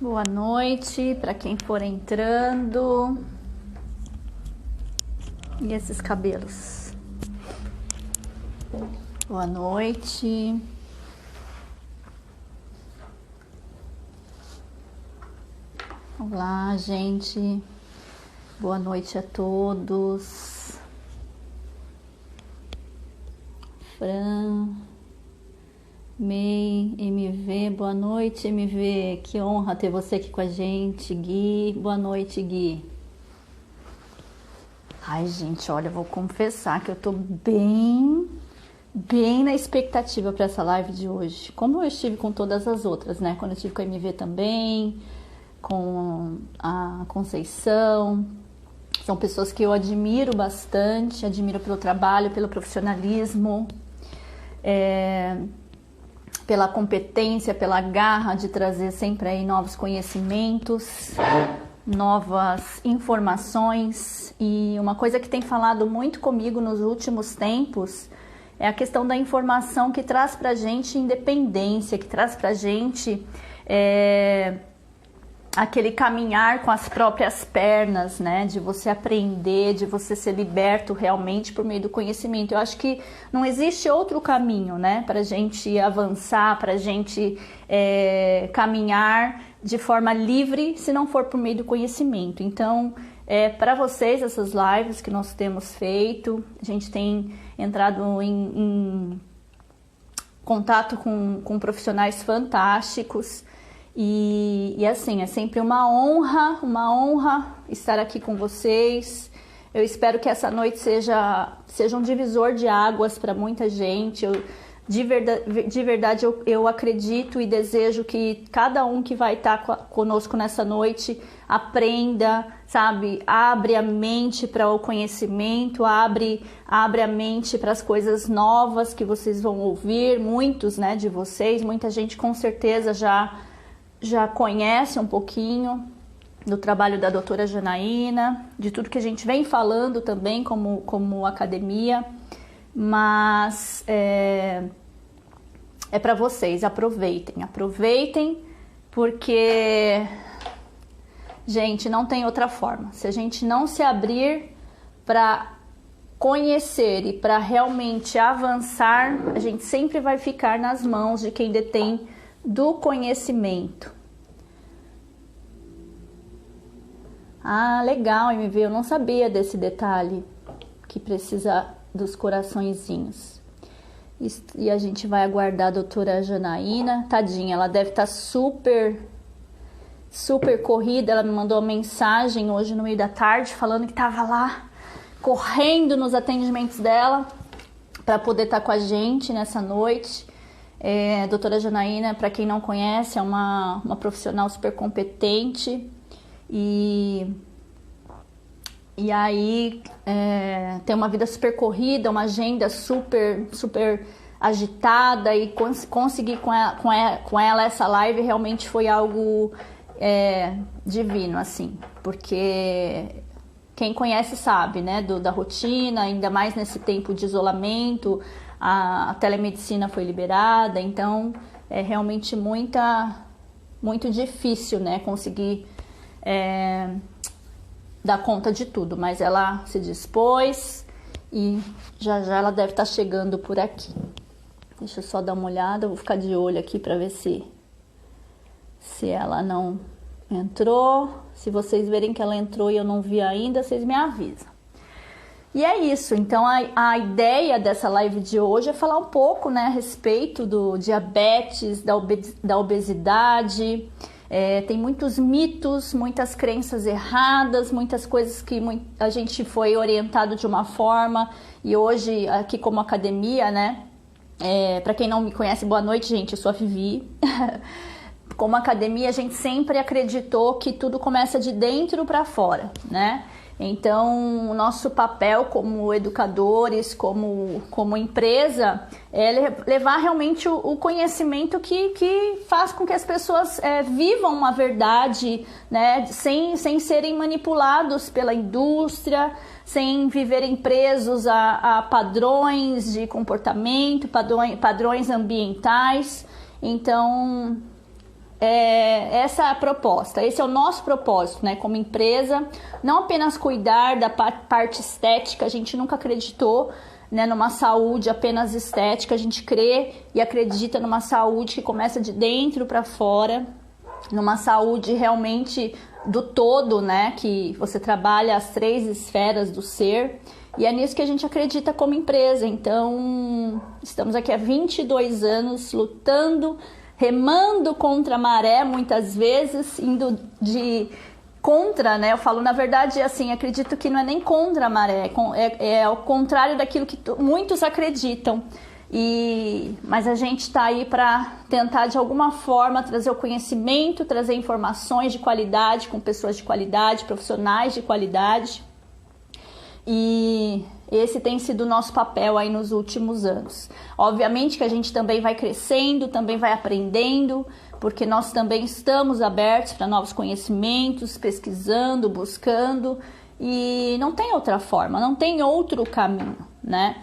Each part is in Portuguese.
Boa noite para quem for entrando. E esses cabelos? Boa noite. Olá, gente. Boa noite a todos. Fran, May, MV, boa noite, MV. Que honra ter você aqui com a gente. Gui, boa noite, Gui. Ai, gente, olha, eu vou confessar que eu tô bem na expectativa para essa live de hoje. Como eu estive com todas as outras, né? Quando eu estive com a MV também, com a Conceição. São pessoas que eu admiro bastante, admiro pelo trabalho, pelo profissionalismo, pela competência, pela garra de trazer sempre aí novos conhecimentos, novas informações. E uma coisa que tem falado muito comigo nos últimos tempos é a questão da informação que traz pra gente independência, que traz pra gente aquele caminhar com as próprias pernas, né? De você aprender, de você ser liberto realmente por meio do conhecimento. Eu acho que não existe outro caminho, né? Pra gente avançar, pra gente caminhar de forma livre, se não for por meio do conhecimento. Então, para vocês, essas lives que nós temos feito, a gente tem entrado em contato com profissionais fantásticos. E assim, é sempre uma honra estar aqui com vocês. Eu espero que essa noite seja um divisor de águas para muita gente. De verdade, eu acredito e desejo que cada um que vai estar conosco nessa noite aprenda, sabe? Abre a mente para o conhecimento, abre a mente para as coisas novas que vocês vão ouvir. Muitos, né, de vocês, muita gente com certeza já conhece um pouquinho do trabalho da doutora Janaína, de tudo que a gente vem falando também como academia, mas é para vocês, aproveitem, porque, gente, não tem outra forma. Se a gente não se abrir para conhecer e para realmente avançar, a gente sempre vai ficar nas mãos de quem detém do conhecimento. Ah, legal, MV, eu não sabia desse detalhe, que precisa dos coraçõezinhos. E a gente vai aguardar a doutora Janaína. Tadinha, ela deve estar super corrida. Ela me mandou uma mensagem hoje no meio da tarde falando que estava lá correndo nos atendimentos dela para poder estar com a gente nessa noite. A doutora Janaína, para quem não conhece, é uma profissional super competente e aí tem uma vida super corrida, uma agenda super agitada, e conseguir com ela essa live realmente foi algo divino, assim, porque quem conhece sabe, né, da rotina, ainda mais nesse tempo de isolamento. A telemedicina foi liberada, então é realmente muito difícil, né, conseguir dar conta de tudo, mas ela se dispôs e já ela deve estar chegando por aqui. Deixa eu só dar uma olhada, eu vou ficar de olho aqui para ver se ela não entrou. Se vocês verem que ela entrou e eu não vi ainda, vocês me avisam. E é isso, então a ideia dessa live de hoje é falar um pouco, né, a respeito do diabetes, da obesidade. Tem muitos mitos, muitas crenças erradas, muitas coisas que a gente foi orientado de uma forma, e hoje aqui como academia, né, para quem não me conhece, boa noite, gente, eu sou a Vivi. Como academia, a gente sempre acreditou que tudo começa de dentro para fora, né? Então, o nosso papel como educadores, como empresa, é levar realmente o conhecimento que faz com que as pessoas vivam uma verdade, né, sem serem manipulados pela indústria, sem viverem presos a padrões de comportamento, padrões ambientais. Então, essa é a proposta, esse é o nosso propósito, né? Como empresa, não apenas cuidar da parte estética, a gente nunca acreditou, né, numa saúde apenas estética, a gente crê e acredita numa saúde que começa de dentro para fora, numa saúde realmente do todo, né, que você trabalha as 3 esferas do ser, e é nisso que a gente acredita como empresa. Então, estamos aqui há 22 anos lutando, remando contra a maré muitas vezes, indo de contra, né? Eu falo, na verdade, assim, acredito que não é nem contra a maré, é ao contrário daquilo que muitos acreditam. Mas a gente está aí para tentar, de alguma forma, trazer o conhecimento, trazer informações de qualidade, com pessoas de qualidade, profissionais de qualidade. E esse tem sido o nosso papel aí nos últimos anos. Obviamente que a gente também vai crescendo, também vai aprendendo, porque nós também estamos abertos para novos conhecimentos, pesquisando, buscando, e não tem outra forma, não tem outro caminho, né?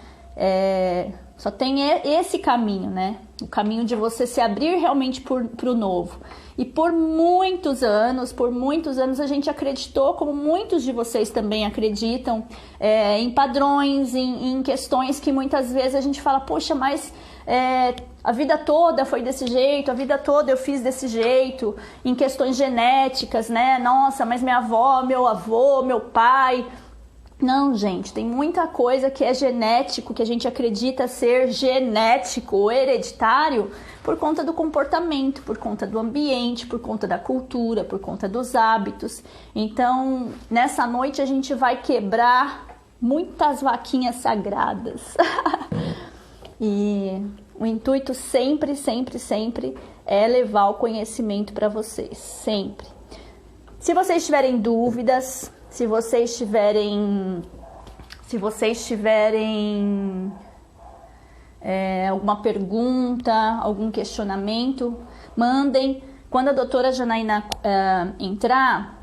Só tem esse caminho, né? O caminho de você se abrir realmente para o novo. E por muitos anos a gente acreditou, como muitos de vocês também acreditam, em padrões, em questões que muitas vezes a gente fala, poxa, mas a vida toda foi desse jeito, a vida toda eu fiz desse jeito, em questões genéticas, né? Nossa, mas minha avó, meu avô, meu pai... Não, gente, tem muita coisa que é genético, que a gente acredita ser genético ou hereditário por conta do comportamento, por conta do ambiente, por conta da cultura, por conta dos hábitos. Então, nessa noite a gente vai quebrar muitas vaquinhas sagradas. E o intuito sempre, sempre, sempre é levar o conhecimento para vocês, sempre. Se vocês tiverem dúvidas... Se vocês tiverem alguma pergunta, algum questionamento, mandem. Quando a doutora Janaína entrar,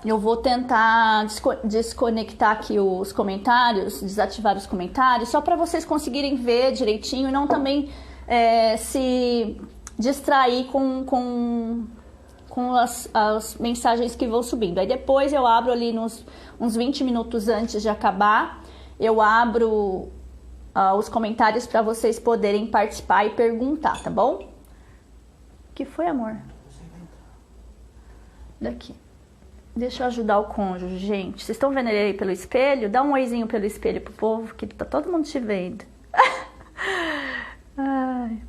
eu vou tentar desconectar aqui os comentários, desativar os comentários, só para vocês conseguirem ver direitinho e não também se distrair com as mensagens que vão subindo. Aí depois eu abro ali uns 20 minutos antes de acabar, eu abro os comentários para vocês poderem participar e perguntar, tá bom? O que foi, amor? Daqui. Deixa eu ajudar o cônjuge, gente. Vocês estão vendo ele aí pelo espelho? Dá um oizinho pelo espelho pro povo, que tá todo mundo te vendo. Ai...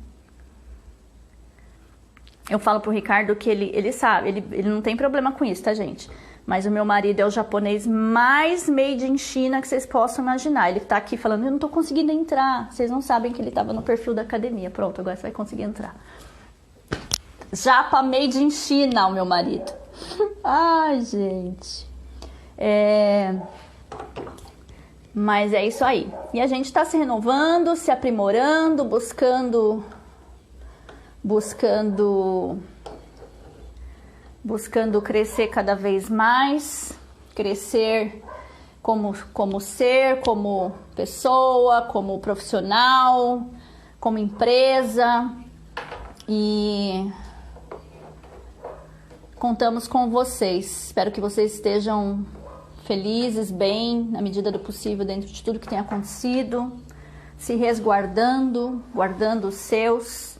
Eu falo pro Ricardo que ele sabe, ele não tem problema com isso, tá, gente? Mas o meu marido é o japonês mais made in China que vocês possam imaginar. Ele tá aqui falando, eu não tô conseguindo entrar. Vocês não sabem que ele tava no perfil da academia. Pronto, agora você vai conseguir entrar. Japa made in China, o meu marido. Ai, gente. Mas é isso aí. E a gente tá se renovando, se aprimorando, buscando crescer cada vez mais, crescer como ser, como pessoa, como profissional, como empresa, e contamos com vocês. Espero que vocês estejam felizes, bem, na medida do possível, dentro de tudo que tem acontecido, se resguardando, guardando os seus.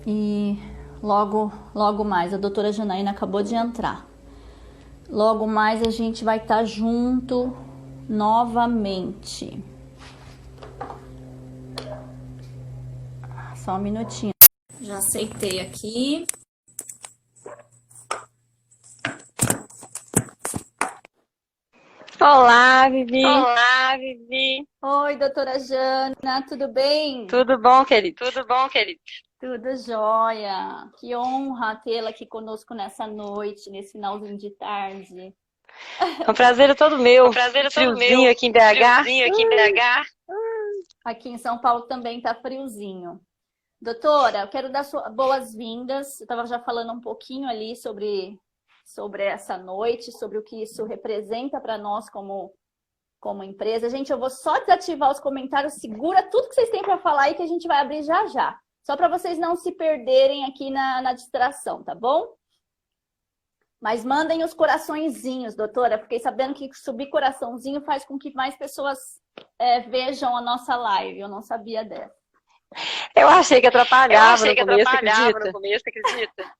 E logo mais, a doutora Janaína acabou de entrar. Logo mais a gente vai estar junto novamente. Só um minutinho. Já aceitei aqui. Olá, Vivi. Olá, Vivi. Oi, doutora Jana, tudo bem? Tudo bom, querido? Tudo bom, querido? Tudo jóia. Que honra tê-la aqui conosco nessa noite, nesse finalzinho de tarde. É um prazer todo meu. Um prazer todo friozinho meu. Aqui em BH. Friozinho aqui em BH. Aqui em São Paulo também tá friozinho. Doutora, eu quero dar boas-vindas. Eu estava já falando um pouquinho ali sobre essa noite, sobre o que isso representa para nós como empresa. Gente, eu vou só desativar os comentários. Segura tudo que vocês têm para falar aí que a gente vai abrir já já. Só para vocês não se perderem aqui na distração, tá bom? Mas mandem os coraçõezinhos, doutora. Fiquei sabendo que subir coraçãozinho faz com que mais pessoas vejam a nossa live. Eu não sabia dessa. Eu achei que atrapalhava no começo, acredita?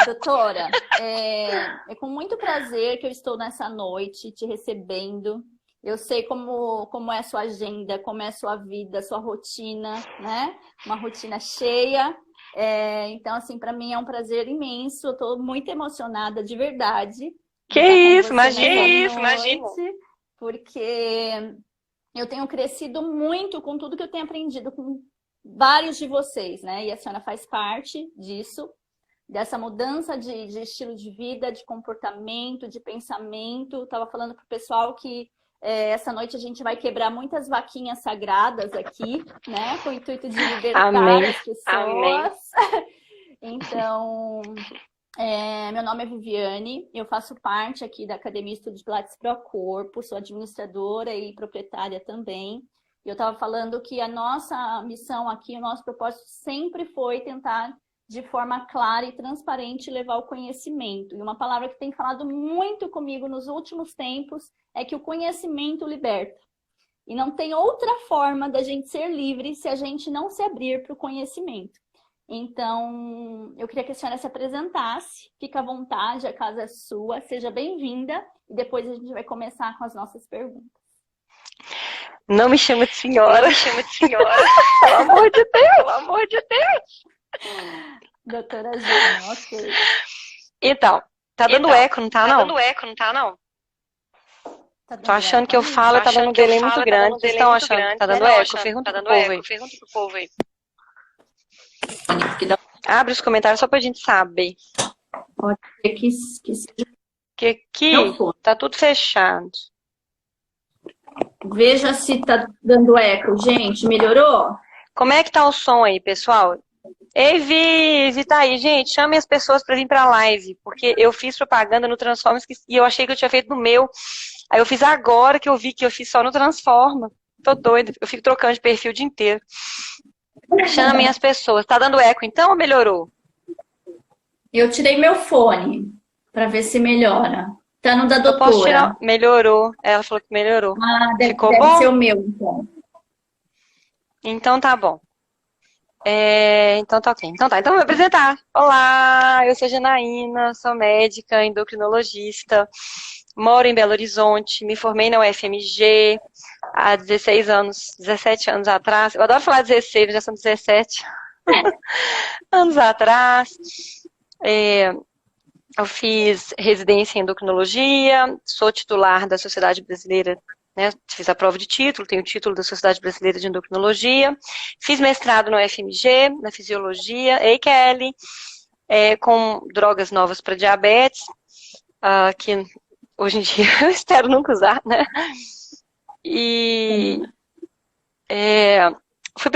Doutora, é com muito prazer que eu estou nessa noite te recebendo. Eu sei como é a sua agenda, como é a sua vida, a sua rotina, né? Uma rotina cheia. Então, assim, para mim é um prazer imenso. Eu estou muito emocionada, de verdade. Que isso, imagina. Porque eu tenho crescido muito com tudo que eu tenho aprendido com vários de vocês, né? E a senhora faz parte disso, dessa mudança de estilo de vida, de comportamento, de pensamento. Estava falando para o pessoal que essa noite a gente vai quebrar muitas vaquinhas sagradas aqui, né? Com o intuito de libertar as pessoas. Amém. Então, meu nome é Viviane, eu faço parte aqui da Academia Estudo de Pilates Pro Corpo, sou administradora e proprietária também. Eu estava falando que a nossa missão aqui, o nosso propósito sempre foi tentar, de forma clara e transparente, levar o conhecimento. E uma palavra que tem falado muito comigo nos últimos tempos é que o conhecimento liberta. E não tem outra forma da gente ser livre se a gente não se abrir para o conhecimento. Então, eu queria que a senhora se apresentasse. Fica à vontade, a casa é sua. Seja bem-vinda. E depois a gente vai começar com as nossas perguntas. Não me chama de senhora. Pelo amor de Deus. Doutora Jana, ok. Então, tá dando eco, não tá, não? Tá dando eco, não tá, não? Tô achando que eu falo, tá dando um delay muito grande. Vocês estão achando que tá dando eco? Pergunta pro povo aí. Abre os comentários só pra gente saber. Pode ser que seja. Que aqui tá tudo fechado. Veja se tá dando eco, gente. Melhorou? Como é que tá o som aí, pessoal? Ei, Vivi, tá aí, gente. Chame as pessoas pra vir pra live, porque eu fiz propaganda no Transformers e eu achei que eu tinha feito no meu. Aí eu fiz agora que eu vi que eu fiz só no Transforma. Tô doida, eu fico trocando de perfil o dia inteiro. Chamem as pessoas. Tá dando eco então ou melhorou? Eu tirei meu fone pra ver se melhora. Tá no da doutora. Eu posso tirar? Melhorou. Ela falou que melhorou. Deve bom? ser o meu, então. Então tá bom. Então tá ok. Então eu vou me apresentar. Olá, eu sou Janaína, sou médica, endocrinologista, moro em Belo Horizonte, me formei na UFMG há 17 anos atrás. Eu adoro falar 16, já são 17 anos atrás. Eu fiz residência em endocrinologia, sou titular da Sociedade Brasileira, né, fiz a prova de título, tenho o título da Sociedade Brasileira de Endocrinologia, fiz mestrado no UFMG, na Fisiologia, Ei Kelly, com drogas novas para diabetes, que hoje em dia eu espero nunca usar, né? E fui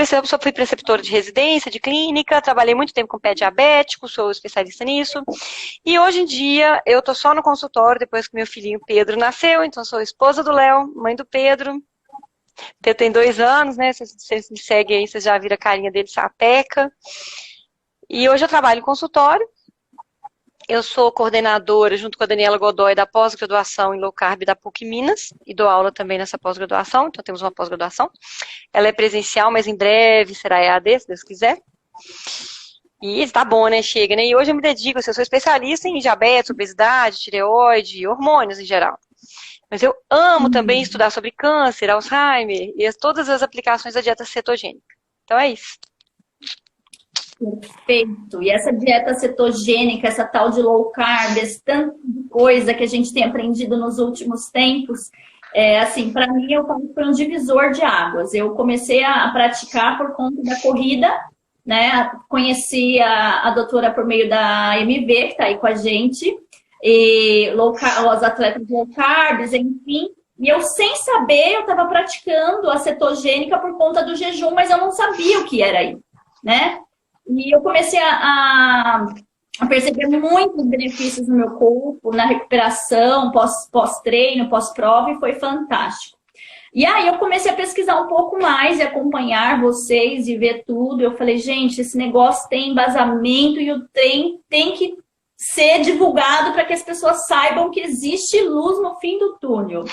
preceptora de residência, de clínica, trabalhei muito tempo com pé diabético, sou especialista nisso. E hoje em dia eu tô só no consultório depois que meu filhinho Pedro nasceu, então sou esposa do Léo, mãe do Pedro. Pedro tem 2 anos, né? Vocês me seguem aí, vocês já viram a carinha dele, sapeca. E hoje eu trabalho em consultório. Eu sou coordenadora, junto com a Daniela Godoy, da pós-graduação em Low Carb da PUC Minas, e dou aula também nessa pós-graduação, então temos uma pós-graduação. Ela é presencial, mas em breve será EAD, se Deus quiser. E tá bom, né? Chega, né? E hoje eu me dedico, eu sou especialista em diabetes, obesidade, tireoide, hormônios em geral. Mas eu amo também estudar sobre câncer, Alzheimer, e todas as aplicações da dieta cetogênica. Então é isso. Perfeito. E essa dieta cetogênica, essa tal de low carb, esse tanto de coisa que a gente tem aprendido nos últimos tempos, assim, para mim foi um divisor de águas. Eu comecei a praticar por conta da corrida, né? Conheci a doutora por meio da MV, que está aí com a gente, e os atletas low carbs, enfim. E eu, sem saber, eu estava praticando a cetogênica por conta do jejum, mas eu não sabia o que era isso, né? E eu comecei a perceber muitos benefícios no meu corpo, na recuperação, pós-treino, pós-prova, e foi fantástico. E aí eu comecei a pesquisar um pouco mais e acompanhar vocês e ver tudo. Eu falei, gente, esse negócio tem embasamento e o trem tem que ser divulgado para que as pessoas saibam que existe luz no fim do túnel.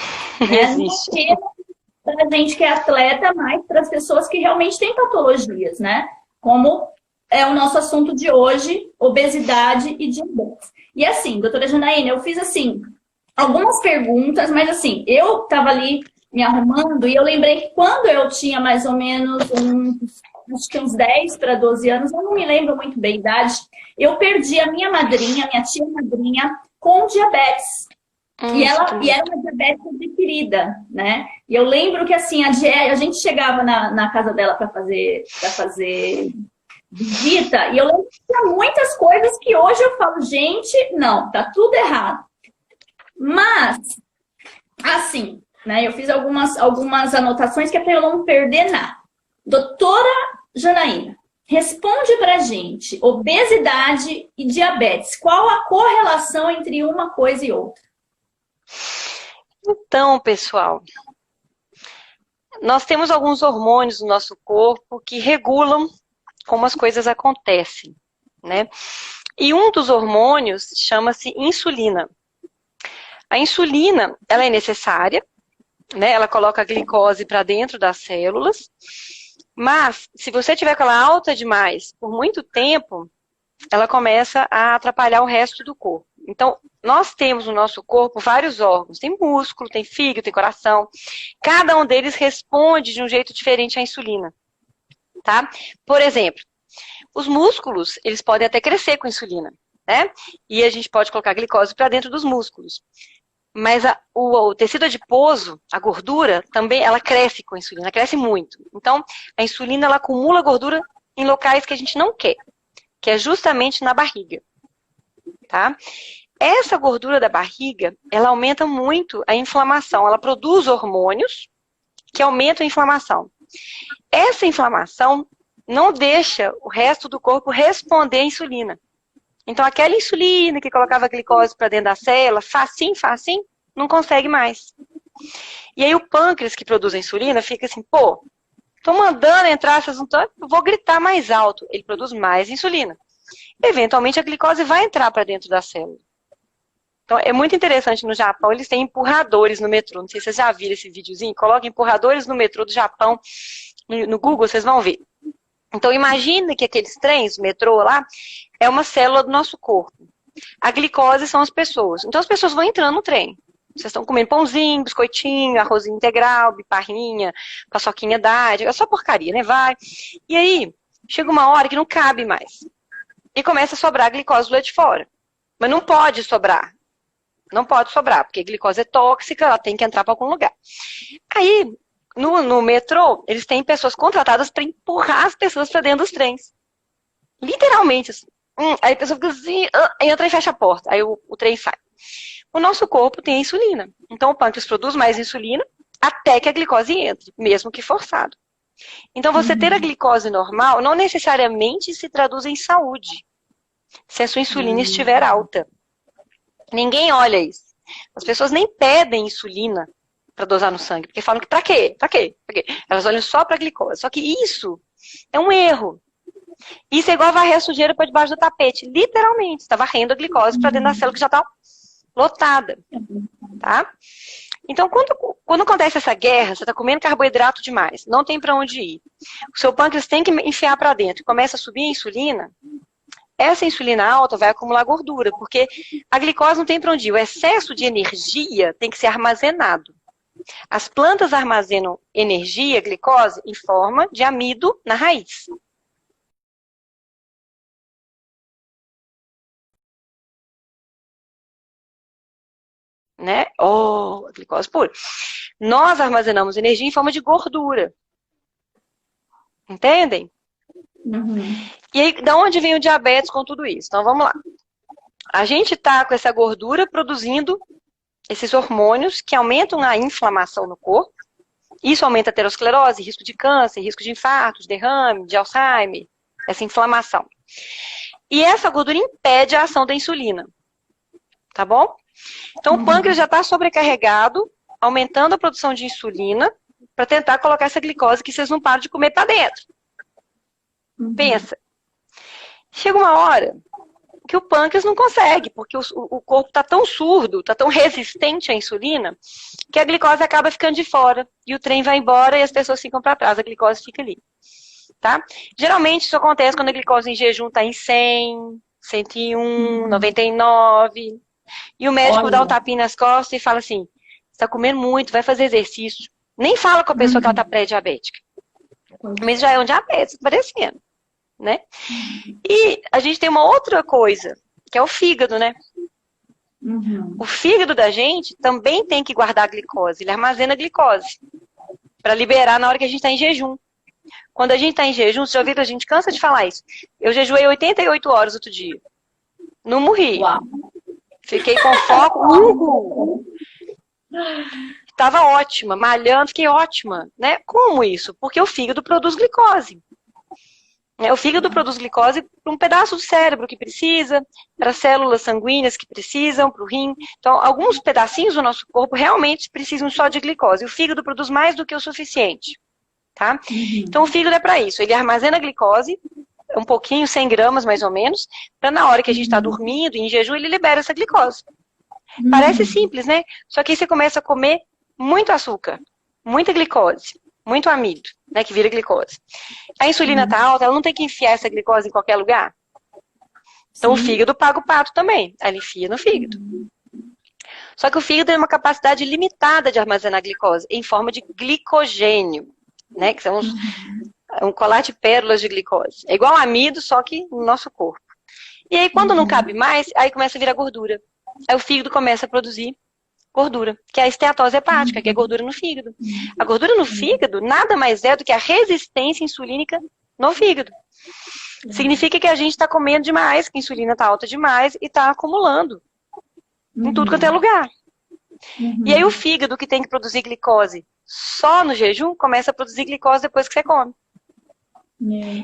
Né? Existe. Não apenas para a gente que é atleta, mas para as pessoas que realmente têm patologias, né? Como é o nosso assunto de hoje, obesidade e diabetes. E assim, doutora Janaína, eu fiz assim algumas perguntas, mas assim, eu estava ali me arrumando e eu lembrei que quando eu tinha mais ou menos acho que uns 10 para 12 anos, eu não me lembro muito bem a idade, eu perdi a minha madrinha, minha tia madrinha, com diabetes. E era uma diabetes adquirida, né? E eu lembro que assim, a gente chegava na casa dela para fazer visita, e eu lembro que tinha muitas coisas que hoje eu falo, gente, não, tá tudo errado. Mas, assim, né, eu fiz algumas anotações que é para eu não perder nada. Doutora Janaína, responde pra gente, obesidade e diabetes, qual a correlação entre uma coisa e outra? Então, pessoal, nós temos alguns hormônios no nosso corpo que regulam como as coisas acontecem, né? E um dos hormônios chama-se insulina. A insulina, ela é necessária, né? Ela coloca a glicose para dentro das células, mas se você tiver com ela alta demais por muito tempo, ela começa a atrapalhar o resto do corpo. Então, nós temos no nosso corpo vários órgãos. Tem músculo, tem fígado, tem coração. Cada um deles responde de um jeito diferente à insulina, tá? Por exemplo, os músculos, eles podem até crescer com insulina, né? E a gente pode colocar glicose para dentro dos músculos. Mas o tecido adiposo, a gordura, também ela cresce com a insulina, cresce muito. Então, a insulina ela acumula gordura em locais que a gente não quer, que é justamente na barriga, tá? Essa gordura da barriga, ela aumenta muito a inflamação, ela produz hormônios que aumentam a inflamação. Essa inflamação não deixa o resto do corpo responder à insulina. Então, aquela insulina que colocava glicose para dentro da célula, facinho, não consegue mais. E aí o pâncreas que produz a insulina fica assim, pô, tô mandando entrar, vocês não estão, eu vou gritar mais alto. Ele produz mais insulina. Eventualmente a glicose vai entrar para dentro da célula. Então, é muito interessante no Japão, eles têm empurradores no metrô. Não sei se vocês já viram esse videozinho. Coloca empurradores no metrô do Japão. No Google, vocês vão ver. Então, imagina que aqueles trens, o metrô lá, é uma célula do nosso corpo. A glicose são as pessoas. Então, as pessoas vão entrando no trem. Vocês estão comendo pãozinho, biscoitinho, arrozinho integral, biparrinha, paçoquinha Dade, é só porcaria, né? Vai. E aí, chega uma hora que não cabe mais. E começa a sobrar glicose do lado de fora. Mas não pode sobrar. Não pode sobrar, porque a glicose é tóxica, ela tem que entrar para algum lugar. Aí, no metrô, eles têm pessoas contratadas para empurrar as pessoas para dentro dos trens. Literalmente, assim. Aí a pessoa fica assim, entra e fecha a porta. Aí o trem sai. O nosso corpo tem a insulina. Então, o pâncreas produz mais insulina até que a glicose entre, mesmo que forçado. Então, você ter a glicose normal não necessariamente se traduz em saúde, se a sua insulina estiver alta. Ninguém olha isso. As pessoas nem pedem insulina para dosar no sangue, porque falam que pra quê? Pra quê? Elas olham só para a glicose. Só que isso é um erro. Isso é igual varrer a sujeira para debaixo do tapete. Literalmente, está varrendo a glicose para dentro da célula que já está lotada. Tá? Então, quando acontece essa guerra, você está comendo carboidrato demais, não tem para onde ir. O seu pâncreas tem que enfiar para dentro e começa a subir a insulina. Essa insulina alta vai acumular gordura, porque a glicose não tem para onde ir. O excesso de energia tem que ser armazenado. As plantas armazenam energia, glicose, em forma de amido na raiz. Né? A glicose pura. Nós armazenamos energia em forma de gordura. Entendem? E aí, da onde vem o diabetes com tudo isso? Então, vamos lá. A gente está com essa gordura produzindo esses hormônios que aumentam a inflamação no corpo. Isso aumenta a aterosclerose, risco de câncer, risco de infarto, de derrame, de Alzheimer, essa inflamação. E essa gordura impede a ação da insulina. Tá bom? Então, o pâncreas já está sobrecarregado, aumentando a produção de insulina, para tentar colocar essa glicose que vocês não param de comer para dentro. Pensa. Chega uma hora que o pâncreas não consegue, porque o corpo está tão surdo, está tão resistente à insulina, que a glicose acaba ficando de fora, e o trem vai embora e as pessoas ficam para trás, a glicose fica ali. Tá? Geralmente isso acontece quando a glicose em jejum está em 100, 101, 99, e o médico dá um tapinha nas costas e fala assim, você está comendo muito, vai fazer exercício. Nem fala com a pessoa que ela está pré-diabética. Mas já é um diabetes aparecendo, né? E a gente tem uma outra coisa, que é o fígado, né? O fígado da gente também tem que guardar glicose, ele armazena glicose para liberar na hora que a gente está em jejum. Quando a gente está em jejum, você já ouviu, a gente cansa de falar isso. Eu jejuei 88 horas outro dia. Não morri. Uau. Fiquei com foco. Estava ótima, malhando, fiquei ótima, né? Como isso? Porque o fígado produz glicose. O fígado produz glicose para um pedaço do cérebro que precisa, para células sanguíneas que precisam, para o rim. Então, alguns pedacinhos do nosso corpo realmente precisam só de glicose. O fígado produz mais do que o suficiente. Tá? Então, o fígado é para isso. Ele armazena glicose, um pouquinho, 100 gramas mais ou menos, para na hora que a gente está dormindo, em jejum, ele libera essa glicose. Parece simples, né? Só que aí você começa a comer muito açúcar, muita glicose, muito amido, né, que vira glicose. A insulina está alta, ela não tem que enfiar essa glicose em qualquer lugar. Então o fígado paga o pato também, ela enfia no fígado. Só que o fígado tem uma capacidade limitada de armazenar glicose em forma de glicogênio, né, que são um colar de pérolas de glicose. É igual amido, só que no nosso corpo. E aí quando não cabe mais, aí começa a virar gordura. Aí o fígado começa a produzir gordura, que é a esteatose hepática, que é gordura no fígado. A gordura no fígado nada mais é do que a resistência insulínica no fígado. Significa que a gente está comendo demais, que a insulina está alta demais e está acumulando em tudo quanto é lugar. E aí o fígado, que tem que produzir glicose só no jejum, começa a produzir glicose depois que você come.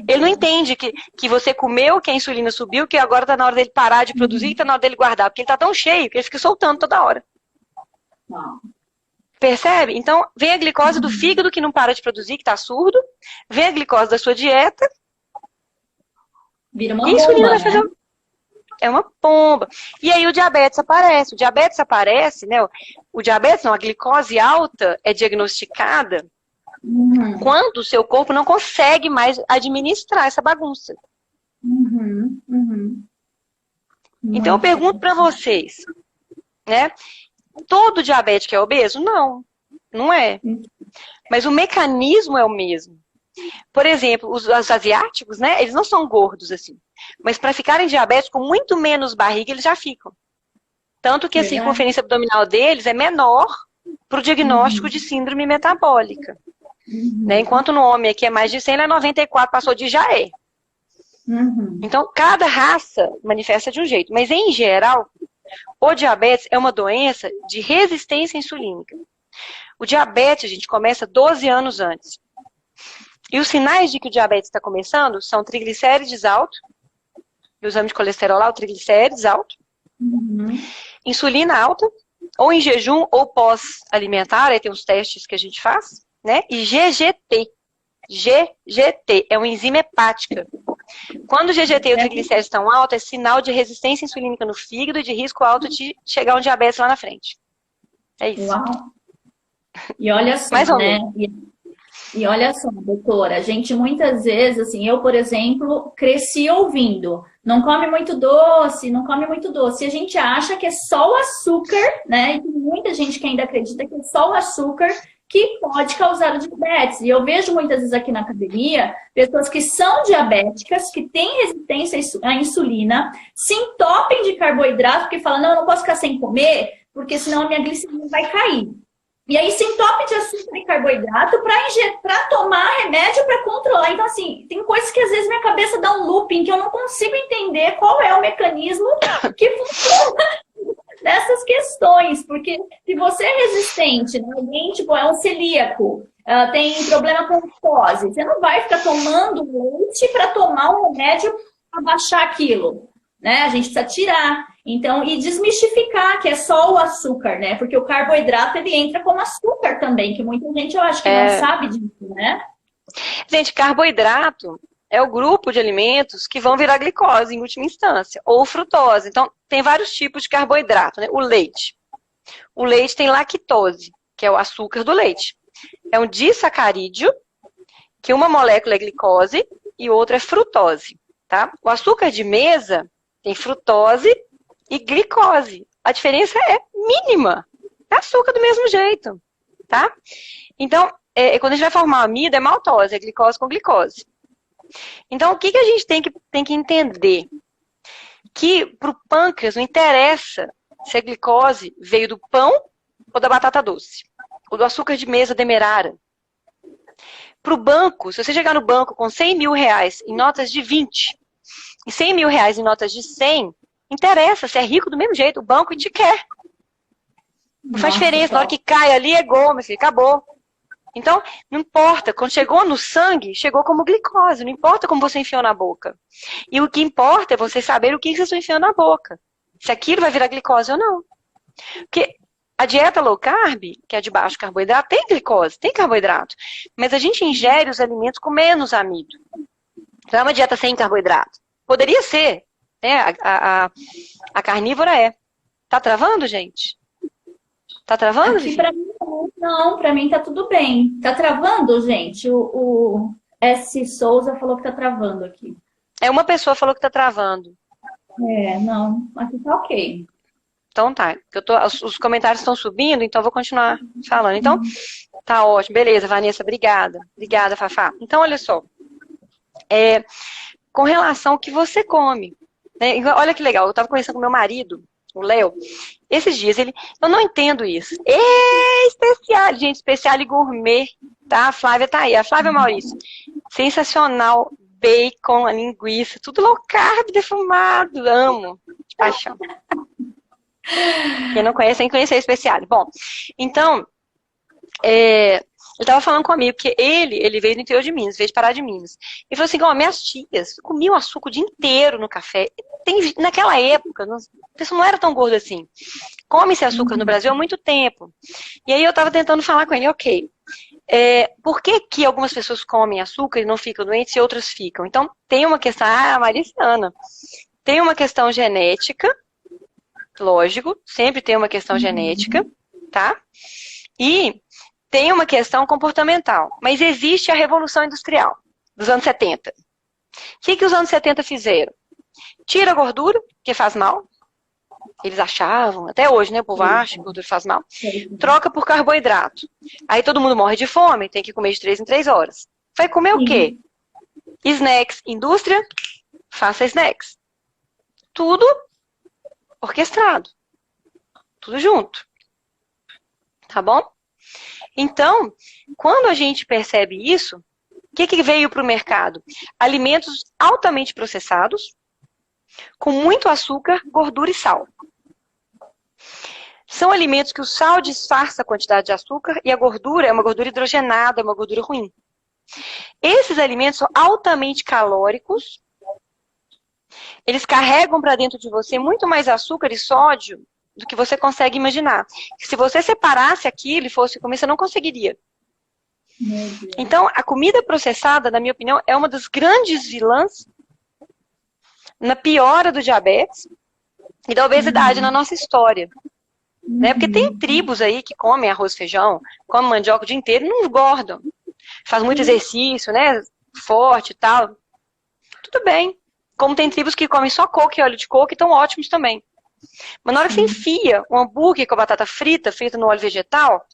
Ele não entende que você comeu, que a insulina subiu, que agora está na hora dele parar de produzir, que está na hora dele guardar, porque ele está tão cheio que ele fica soltando toda hora. Percebe? Então, vem a glicose do fígado que não para de produzir, que está surdo, vem a glicose da sua dieta. Vira uma bomba, insulina vai fazer... É uma bomba. E aí o diabetes aparece. O diabetes aparece, né? O diabetes, não, a glicose alta é diagnosticada quando o seu corpo não consegue mais administrar essa bagunça. Então eu pergunto para vocês, né? Todo diabético é obeso? Não, não é. Mas o mecanismo é o mesmo. Por exemplo, os asiáticos, né? Eles não são gordos assim. Mas para ficarem diabéticos com muito menos barriga, eles já ficam. Tanto que a circunferência abdominal deles é menor para o diagnóstico de síndrome metabólica. Né? Enquanto no homem aqui é mais de 100, ele é 94, passou de já é. Então, cada raça manifesta de um jeito. Mas, em geral, o diabetes é uma doença de resistência insulínica. O diabetes, a gente começa 12 anos antes. E os sinais de que o diabetes está começando são triglicérides altos, o exame de colesterol alto, triglicérides alto, insulina alta, ou em jejum ou pós-alimentar, aí tem uns testes que a gente faz, né? E GGT. GGT é uma enzima hepática. Quando o GGT e o triglicérides estão altos, é sinal de resistência insulínica no fígado e de risco alto de chegar um diabetes lá na frente. É isso. Uau. E olha só, mais ou né? menos. E olha só, doutora, a gente muitas vezes, assim, eu, por exemplo, cresci ouvindo, não come muito doce, não come muito doce. E a gente acha que é só o açúcar, né? E tem muita gente que ainda acredita que é só o açúcar que pode causar o diabetes. E eu vejo muitas vezes aqui na academia, pessoas que são diabéticas, que têm resistência à insulina, se entopem de carboidrato, porque falam, não, eu não posso ficar sem comer, porque senão a minha glicemia vai cair. E aí se entope de açúcar e carboidrato para tomar remédio para controlar. Então, assim, tem coisas que às vezes minha cabeça dá um looping, que eu não consigo entender qual é o mecanismo que funciona nessas questões. Porque se você é resistente, né, alguém tipo, é um celíaco, tem problema com lactose, você não vai ficar tomando leite para tomar um remédio para baixar aquilo. Né? A gente precisa tirar. Então, e desmistificar que é só o açúcar, né? Porque o carboidrato, ele entra como açúcar também, que muita gente, eu acho que não sabe disso, né? Gente, carboidrato é o grupo de alimentos que vão virar glicose em última instância, ou frutose. Então, tem vários tipos de carboidrato, né? O leite. O leite tem lactose, que é o açúcar do leite. É um disacarídeo, que uma molécula é glicose e outra é frutose, tá? O açúcar de mesa tem frutose e glicose. A diferença é mínima. É açúcar do mesmo jeito, tá? Então, quando a gente vai formar amida, é maltose, é glicose com glicose. Então, o que a gente tem que entender? Que para o pâncreas não interessa se a glicose veio do pão ou da batata doce, ou do açúcar de mesa demerara. Para o banco, se você chegar no banco com 100 mil reais em notas de 20 e 100 mil reais em notas de 100, interessa, você é rico do mesmo jeito, o banco te quer. Não faz diferença, na hora que cai ali é gol, meu filho, acabou. Então, não importa, quando chegou no sangue, chegou como glicose, não importa como você enfiou na boca. E o que importa é você saber o que você está enfiando na boca. Se aquilo vai virar glicose ou não. Porque a dieta low carb, que é de baixo carboidrato, tem glicose, tem carboidrato. Mas a gente ingere os alimentos com menos amido. Não é uma dieta sem carboidrato. Poderia ser, né? A carnívora é. Tá travando, gente? Tá travando? Aqui pra mim, não, pra mim tá tudo bem. Tá travando, gente? O S. Souza falou que tá travando aqui. Uma pessoa falou que tá travando. Não, aqui tá ok. Então tá, os comentários estão subindo, então eu vou continuar falando. Então, tá ótimo, beleza, Vanessa, obrigada. Obrigada, Fafá. Então, olha só, com relação ao que você come, né? Olha que legal, eu tava conversando com meu marido, o Léo, esses dias, eu não entendo isso. Especial, gente, especial e gourmet, tá? A Flávia tá aí, a Flávia Maurício. Sensacional, bacon, a linguiça, tudo low carb, defumado, amo, de paixão. Quem não conhece, tem que conhecer especial. Bom, então, ele estava falando comigo, porque ele veio do interior de Minas, veio de Pará de Minas. Ele falou assim, minhas tias comiam açúcar o dia inteiro no café. Naquela época, a pessoa não era tão gorda assim. Come-se açúcar no Brasil há muito tempo. E aí eu estava tentando falar com ele, ok, por que algumas pessoas comem açúcar e não ficam doentes e outras ficam? Então, tem uma questão, Mariciana, tem uma questão genética, lógico, sempre tem uma questão genética, tá? E tem uma questão comportamental. Mas existe a Revolução Industrial dos anos 70. O que os anos 70 fizeram? Tira a gordura, que faz mal. Eles achavam, até hoje, né? O povo acha que gordura faz mal. Troca por carboidrato. Aí todo mundo morre de fome, tem que comer de 3 em 3 horas. Vai comer o quê? Snacks. Indústria, faça snacks. Tudo orquestrado. Tudo junto. Tá bom? Então, quando a gente percebe isso, o que veio para o mercado? Alimentos altamente processados, com muito açúcar, gordura e sal. São alimentos que o sal disfarça a quantidade de açúcar e a gordura é uma gordura hidrogenada, é uma gordura ruim. Esses alimentos são altamente calóricos. Eles carregam para dentro de você muito mais açúcar e sódio do que você consegue imaginar. Se você separasse aquilo e fosse comer, você não conseguiria. Então, a comida processada, na minha opinião, é uma das grandes vilãs na piora do diabetes e da obesidade na nossa história. Né? Porque tem tribos aí que comem arroz e feijão, comem mandioca o dia inteiro e não engordam. Faz muito exercício, né? Forte e tal. Tudo bem. Como tem tribos que comem só coco e óleo de coco e estão ótimos também. Mas na hora que você enfia um hambúrguer com a batata frita, feita no óleo vegetal,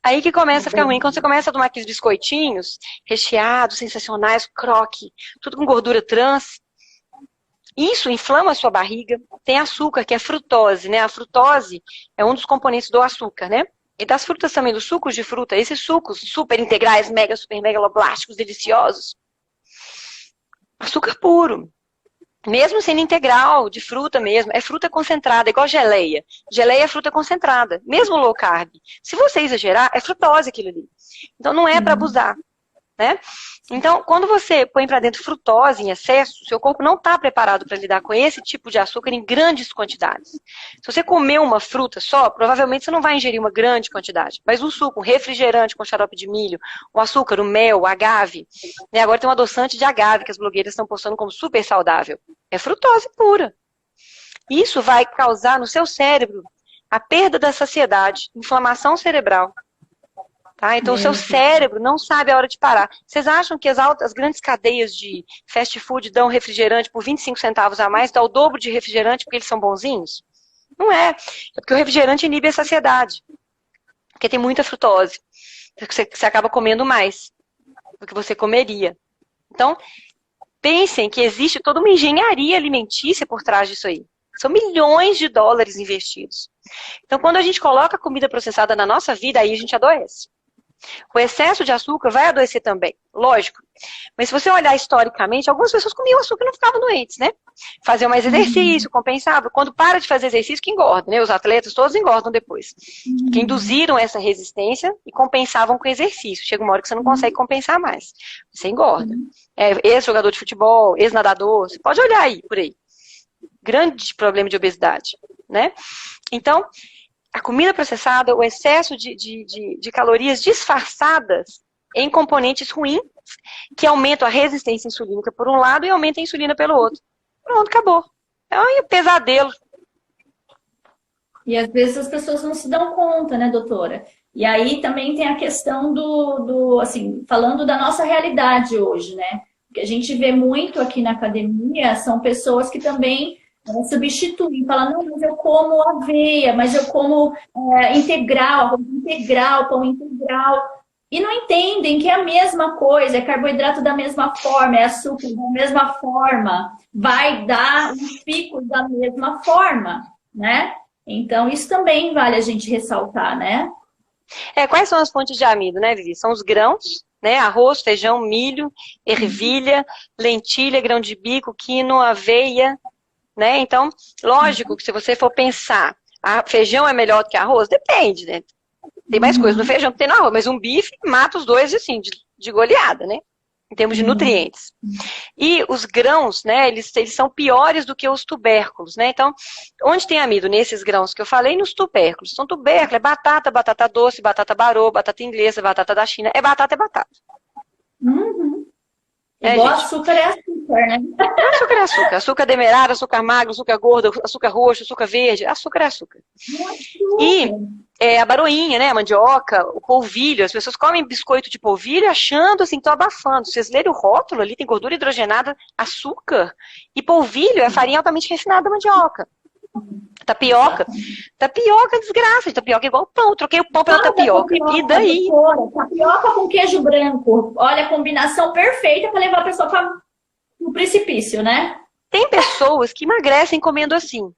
aí que começa a ficar ruim. Quando você começa a tomar aqueles biscoitinhos recheados, sensacionais, croque, tudo com gordura trans, isso inflama a sua barriga. Tem açúcar, que é frutose, né? A frutose é um dos componentes do açúcar, né? E das frutas também, dos sucos de fruta. Esses sucos super integrais, super megaloblásticos, deliciosos. Açúcar puro. Mesmo sendo integral, de fruta mesmo, é fruta concentrada, igual geleia. Geleia é fruta concentrada, mesmo low carb. Se você exagerar, é frutose aquilo ali. Então não é para abusar. né? Então, quando você põe para dentro frutose em excesso, seu corpo não está preparado para lidar com esse tipo de açúcar em grandes quantidades. Se você comer uma fruta só, provavelmente você não vai ingerir uma grande quantidade. Mas um suco, um refrigerante com xarope de milho, o açúcar, o mel, o agave, né? Agora tem um adoçante de agave que as blogueiras estão postando como super saudável. É frutose pura. Isso vai causar no seu cérebro a perda da saciedade, inflamação cerebral. Tá? Então, o seu cérebro não sabe a hora de parar. Vocês acham que as grandes cadeias de fast food dão refrigerante por 25 centavos a mais, dá o dobro de refrigerante porque eles são bonzinhos? Não é. É porque o refrigerante inibe a saciedade. Porque tem muita frutose. Você acaba comendo mais do que você comeria. Então, pensem que existe toda uma engenharia alimentícia por trás disso aí. São milhões de dólares investidos. Então, quando a gente coloca comida processada na nossa vida, aí a gente adoece. O excesso de açúcar vai adoecer também, lógico. Mas se você olhar historicamente, algumas pessoas comiam açúcar e não ficavam doentes, né? Faziam mais exercício, compensavam. Quando para de fazer exercício, que engorda, né? Os atletas todos engordam depois. Que induziram essa resistência e compensavam com exercício. Chega uma hora que você não consegue compensar mais. Você engorda. Ex-jogador de futebol, ex-nadador, você pode olhar aí, por aí. Grande problema de obesidade, né? Então, a comida processada, o excesso de calorias disfarçadas em componentes ruins, que aumentam a resistência insulínica por um lado e aumentam a insulina pelo outro. Pronto, acabou. É um pesadelo. E às vezes as pessoas não se dão conta, né, doutora? E aí também tem a questão assim, falando da nossa realidade hoje, né? O que a gente vê muito aqui na academia são pessoas que também substituem, falam, não, mas eu como aveia, mas eu como integral, arroz integral, pão integral, e não entendem que é a mesma coisa, é carboidrato da mesma forma, é açúcar da mesma forma, vai dar os picos da mesma forma, né? Então, isso também vale a gente ressaltar, né? Quais são as fontes de amido, né, Vivi? São os grãos, né? Arroz, feijão, milho, ervilha, lentilha, grão de bico, quinoa, aveia, né? Então, lógico que se você for pensar, feijão é melhor do que arroz? Depende, né? Tem mais coisa no feijão que tem no arroz, mas um bife mata os dois, assim, de goleada, né? Em termos de nutrientes. E os grãos, né, eles são piores do que os tubérculos, né? Então, onde tem amido? Nesses grãos que eu falei, nos tubérculos. São tubérculos, é batata, batata doce, batata barô, batata inglesa, batata da China. É batata, é batata. Igual açúcar é açúcar, né? Açúcar é açúcar. Açúcar demerara, açúcar magro, açúcar gordo, açúcar roxo, açúcar verde. Açúcar é açúcar. E a baroinha, né? A mandioca, o polvilho. As pessoas comem biscoito de polvilho achando assim, estão abafando. Vocês lerem o rótulo ali, tem gordura hidrogenada, açúcar. E polvilho é a farinha altamente refinada da mandioca. Tapioca. Tapioca, desgraça. Tapioca é igual pão. Eu troquei o pão pela tapioca. E daí? Tapioca com queijo branco. Olha, a combinação perfeita para levar a pessoa para o precipício, né? Tem pessoas que emagrecem comendo assim.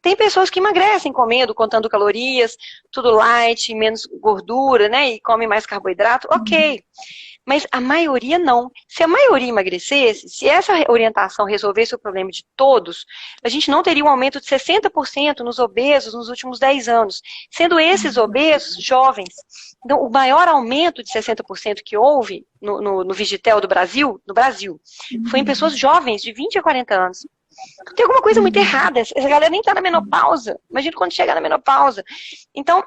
Tem pessoas que emagrecem comendo, contando calorias, tudo light, menos gordura, né? E comem mais carboidrato. Ok. Mas a maioria não. Se a maioria emagrecesse, se essa orientação resolvesse o problema de todos, a gente não teria um aumento de 60% nos obesos nos últimos 10 anos, sendo esses obesos jovens. Então, o maior aumento de 60% que houve no Vigitel do Brasil, no Brasil, foi em pessoas jovens, de 20 a 40 anos. Então, tem alguma coisa muito errada. Essa galera nem está na menopausa. Imagina quando chega na menopausa. Então,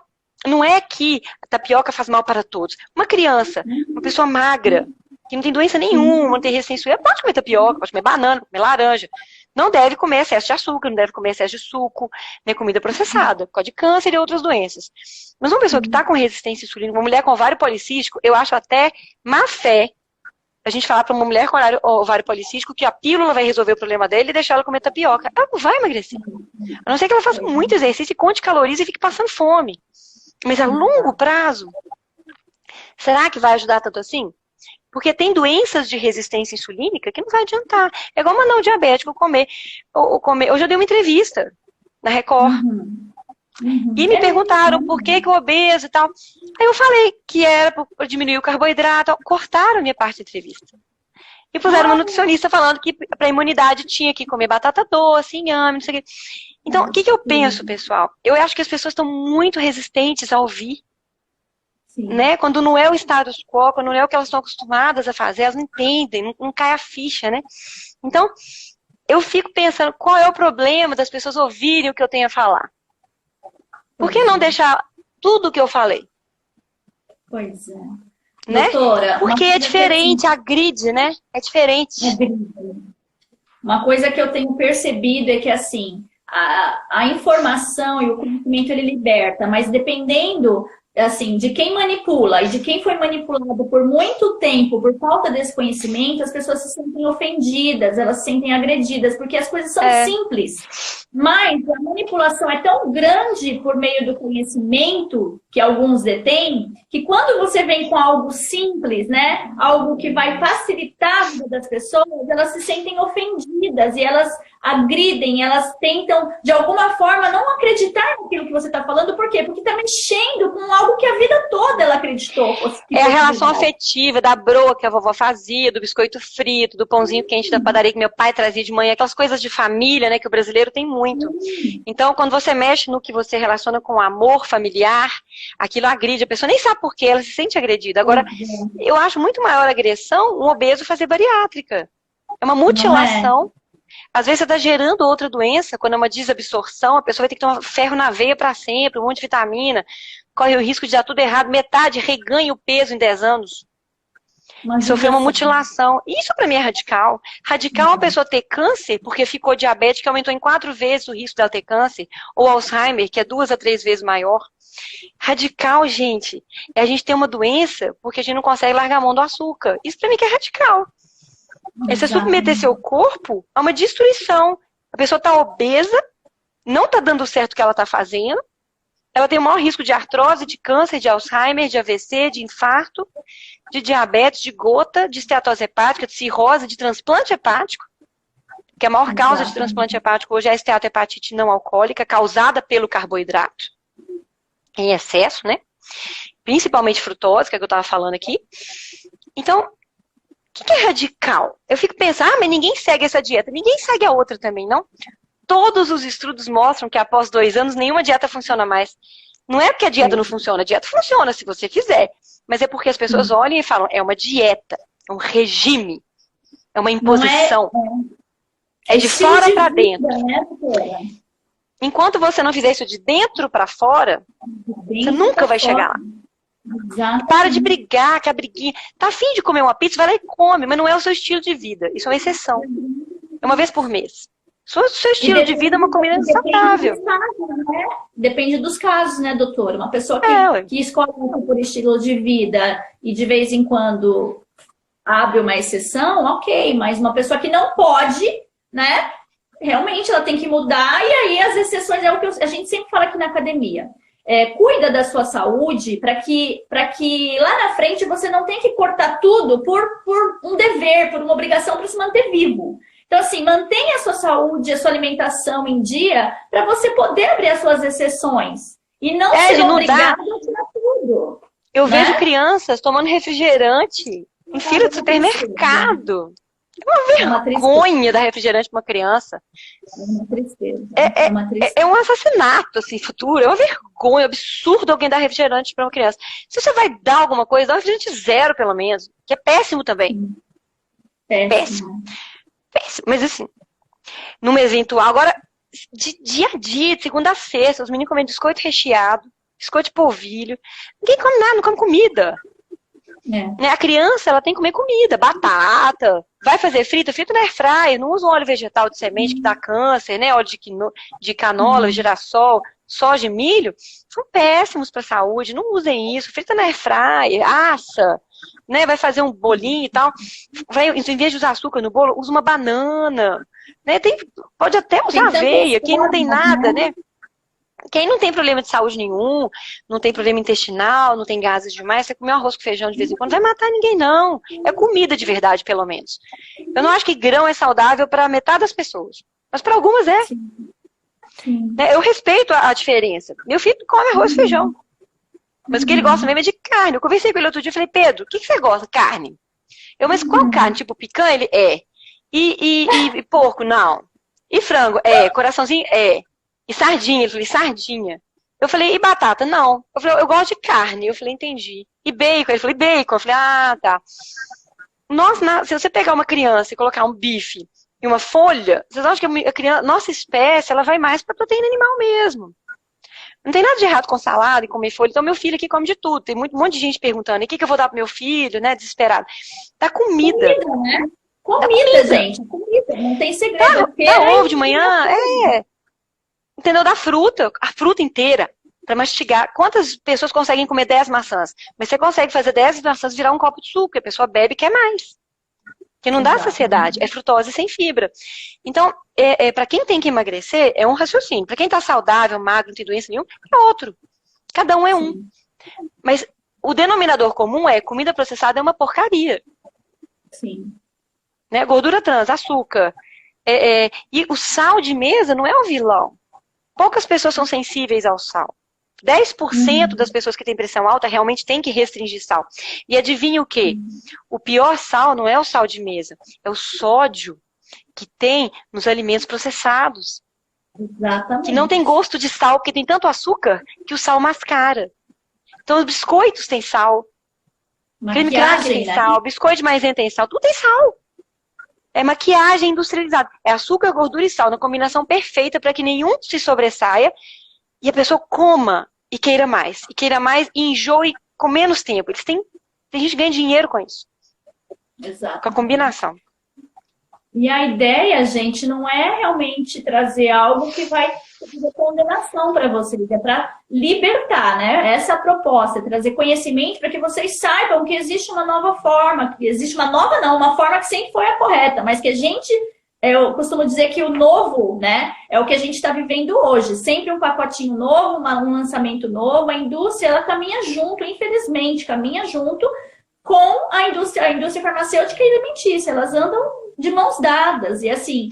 não é que a tapioca faz mal para todos. Uma criança, uma pessoa magra, que não tem doença nenhuma, não tem resistência, pode comer tapioca, pode comer banana, pode comer laranja. Não deve comer excesso de açúcar, não deve comer excesso de suco, nem comida processada, por causa de câncer e outras doenças. Mas uma pessoa que está com resistência insulínica, uma mulher com ovário policístico, eu acho até má fé a gente falar para uma mulher com ovário policístico que a pílula vai resolver o problema dele e deixar ela comer tapioca. Ela não vai emagrecer. A não ser que ela faça muito exercício e conte calorias e fique passando fome. Mas a longo prazo, será que vai ajudar tanto assim? Porque tem doenças de resistência insulínica que não vai adiantar. É igual mandar um diabético comer. Hoje eu dei uma entrevista na Record. E me perguntaram por que o obeso e tal. Aí eu falei que era para diminuir o carboidrato. Cortaram a minha parte da entrevista. E puseram uma nutricionista falando que para a imunidade tinha que comer batata doce, inhame, não sei o quê. Então, o que eu penso, pessoal? Eu acho que as pessoas estão muito resistentes a ouvir. né? Quando não é o status quo, quando não é o que elas estão acostumadas a fazer, elas não entendem, não cai a ficha, né? Então, eu fico pensando, qual é o problema das pessoas ouvirem o que eu tenho a falar? Por que não deixar tudo o que eu falei? Pois é. Né? Doutora, porque é diferente, agride, né? É diferente. Uma coisa que eu tenho percebido é que, assim, a informação e o conhecimento, ele liberta, mas dependendo, assim, de quem manipula e de quem foi manipulado por muito tempo, por falta desse conhecimento, as pessoas se sentem ofendidas, elas se sentem agredidas, porque as coisas são simples. Mas a manipulação é tão grande por meio do conhecimento que alguns detêm, que quando você vem com algo simples, né, algo que vai facilitar a vida das pessoas, elas se sentem ofendidas e elas agridem, elas tentam, de alguma forma, não acreditar naquilo que você está falando. Por quê? Porque está mexendo com algo que a vida toda ela acreditou. É a relação afetiva da broa que a vovó fazia, do biscoito frito, do pãozinho quente da padaria que meu pai trazia de manhã, aquelas coisas de família, né, que o brasileiro tem muito. Então, quando você mexe no que você relaciona com o amor familiar, aquilo agride a pessoa, nem sabe por quê, ela se sente agredida. Agora, eu acho muito maior a agressão um obeso fazer bariátrica. É uma mutilação. Às vezes você está gerando outra doença, quando é uma desabsorção, a pessoa vai ter que tomar ferro na veia para sempre, um monte de vitamina, corre o risco de dar tudo errado, metade reganha o peso em 10 anos. Sofreu uma mutilação. Isso para mim é radical. Radical é uma pessoa ter câncer porque ficou diabética, aumentou em 4 vezes o risco dela ter câncer, ou Alzheimer, que é 2 a 3 vezes maior. Radical, gente, é a gente ter uma doença porque a gente não consegue largar a mão do açúcar. Isso para mim que é radical. É você submeter seu corpo a uma destruição. A pessoa está obesa, não está dando certo o que ela está fazendo, ela tem o maior risco de artrose, de câncer, de Alzheimer, de AVC, de infarto, de diabetes, de gota, de esteatose hepática, de cirrose, de transplante hepático, que a maior causa de transplante hepático hoje é a esteatohepatite não alcoólica, causada pelo carboidrato, em excesso, né? Principalmente frutose, que é o que eu estava falando aqui. Então, o que é radical? Eu fico pensando, mas ninguém segue essa dieta. Ninguém segue a outra também, não? Todos os estudos mostram que após 2 anos, nenhuma dieta funciona mais. Não é porque a dieta não funciona, a dieta funciona se você fizer. Mas é porque as pessoas olham e falam, é uma dieta, é um regime, é uma imposição. É de fora para dentro. Enquanto você não fizer isso de dentro para fora, você nunca vai chegar lá. Exatamente. Para de brigar, que a briguinha. Tá afim de comer uma pizza, vai lá e come, mas não é o seu estilo de vida. Isso é uma exceção. É uma vez por mês. O seu estilo de vida é uma comida saudável. Depende dos casos, né, doutora? Uma pessoa que escolhe por estilo de vida e de vez em quando abre uma exceção, ok, mas uma pessoa que não pode, né? Realmente ela tem que mudar, e aí as exceções é o que a gente sempre fala aqui na academia. Cuida da sua saúde para que lá na frente você não tenha que cortar tudo por um dever, por uma obrigação para se manter vivo. Então, assim, mantenha a sua saúde, a sua alimentação em dia para você poder abrir as suas exceçõuma e não ser obrigado a tirar tudo. Eu vejo crianças tomando refrigerante em fila de supermercado. É uma vergonha dar refrigerante para uma criança. É uma tristeza. É um assassinato, assim, futuro. É uma vergonha, é um absurdo alguém dar refrigerante para uma criança. Se você vai dar alguma coisa, dá um refrigerante 0, pelo menos. Que é péssimo também. Péssimo. Mas assim, numa eventual, agora, de dia a dia, de segunda a sexta, os meninos comendo biscoito recheado, biscoito de polvilho. Ninguém come nada, não come comida. Né? A criança, ela tem que comer comida, batata, vai fazer frita na airfryer, não usa um óleo vegetal de semente que dá câncer, né? Óleo de canola, girassol, soja e milho, são péssimos para a saúde, não usem isso, frita na airfryer, assa, né? Vai fazer um bolinho e tal, em vez de usar açúcar no bolo, usa uma banana, né? Pode até usar aveia, quem não tem nada, né? Quem não tem problema de saúde nenhum, não tem problema intestinal, não tem gases demais, você comer um arroz com feijão de vez em quando, não vai matar ninguém, não. É comida de verdade, pelo menos. Eu não acho que grão é saudável para metade das pessoas, mas para algumas é. Sim. Eu respeito a diferença. Meu filho come arroz e feijão, mas o que ele gosta mesmo é de carne. Eu conversei com ele outro dia e falei, Pedro, o que você gosta? Carne. Mas qual carne? Tipo picanha? Ele E porco? Não. E frango? Coraçãozinho? E sardinha? Ele falou, sardinha. Eu falei, e batata? Não. Eu falei, eu gosto de carne. Eu falei, entendi. E bacon? Ele falou, e bacon? Eu falei, ah, tá. Nossa, se você pegar uma criança e colocar um bife e uma folha, vocês acham que a criança, nossa espécie, ela vai mais para proteína animal mesmo. Não tem nada de errado com salada e comer folha. Então, meu filho aqui come de tudo. Tem um monte de gente perguntando, e o que eu vou dar pro meu filho, né? Desesperado. Dá comida. Comida, né? Comida, gente. Comida. Não tem segredo. Dá ovo de manhã, Entendeu? Dá fruta, a fruta inteira, para mastigar. Quantas pessoas conseguem comer 10 maçãs? Mas você consegue fazer 10 maçãs virar um copo de suco, a pessoa bebe e quer mais. Que não dá saciedade, é frutose sem fibra. Então, para quem tem que emagrecer, é um raciocínio. Para quem está saudável, magro, não tem doença nenhuma, é outro. Cada um é um. Mas o denominador comum é comida processada é uma porcaria. Sim. Né? Gordura trans, açúcar. E o sal de mesa não é um vilão. Poucas pessoas são sensíveis ao sal. 10% das pessoas que têm pressão alta realmente têm que restringir sal. E adivinha o quê? O pior sal não é o sal de mesa, é o sódio que tem nos alimentos processados. Exatamente. Que não tem gosto de sal, porque tem tanto açúcar que o sal mascara. Então os biscoitos têm sal, creme crack tem sal, biscoito de maisena tem sal, tudo tem sal. É maquiagem industrializada. É açúcar, gordura e sal, na combinação perfeita para que nenhum se sobressaia e a pessoa coma e queira mais. E enjoe com menos tempo. Tem gente que ganha dinheiro com isso. Exato. Com a combinação. E a ideia, gente, não é realmente trazer algo que vai fazer condenação para vocês, é para libertar, né? Essa é a proposta, é trazer conhecimento para que vocês saibam que existe uma nova forma, que existe uma forma que sempre foi a correta, mas que a gente, eu costumo dizer que o novo, né, é o que a gente está vivendo hoje. Sempre um pacotinho novo, um lançamento novo, a indústria, ela caminha junto, infelizmente, caminha junto com a indústria farmacêutica e alimentícia, elas andam de mãos dadas. E assim,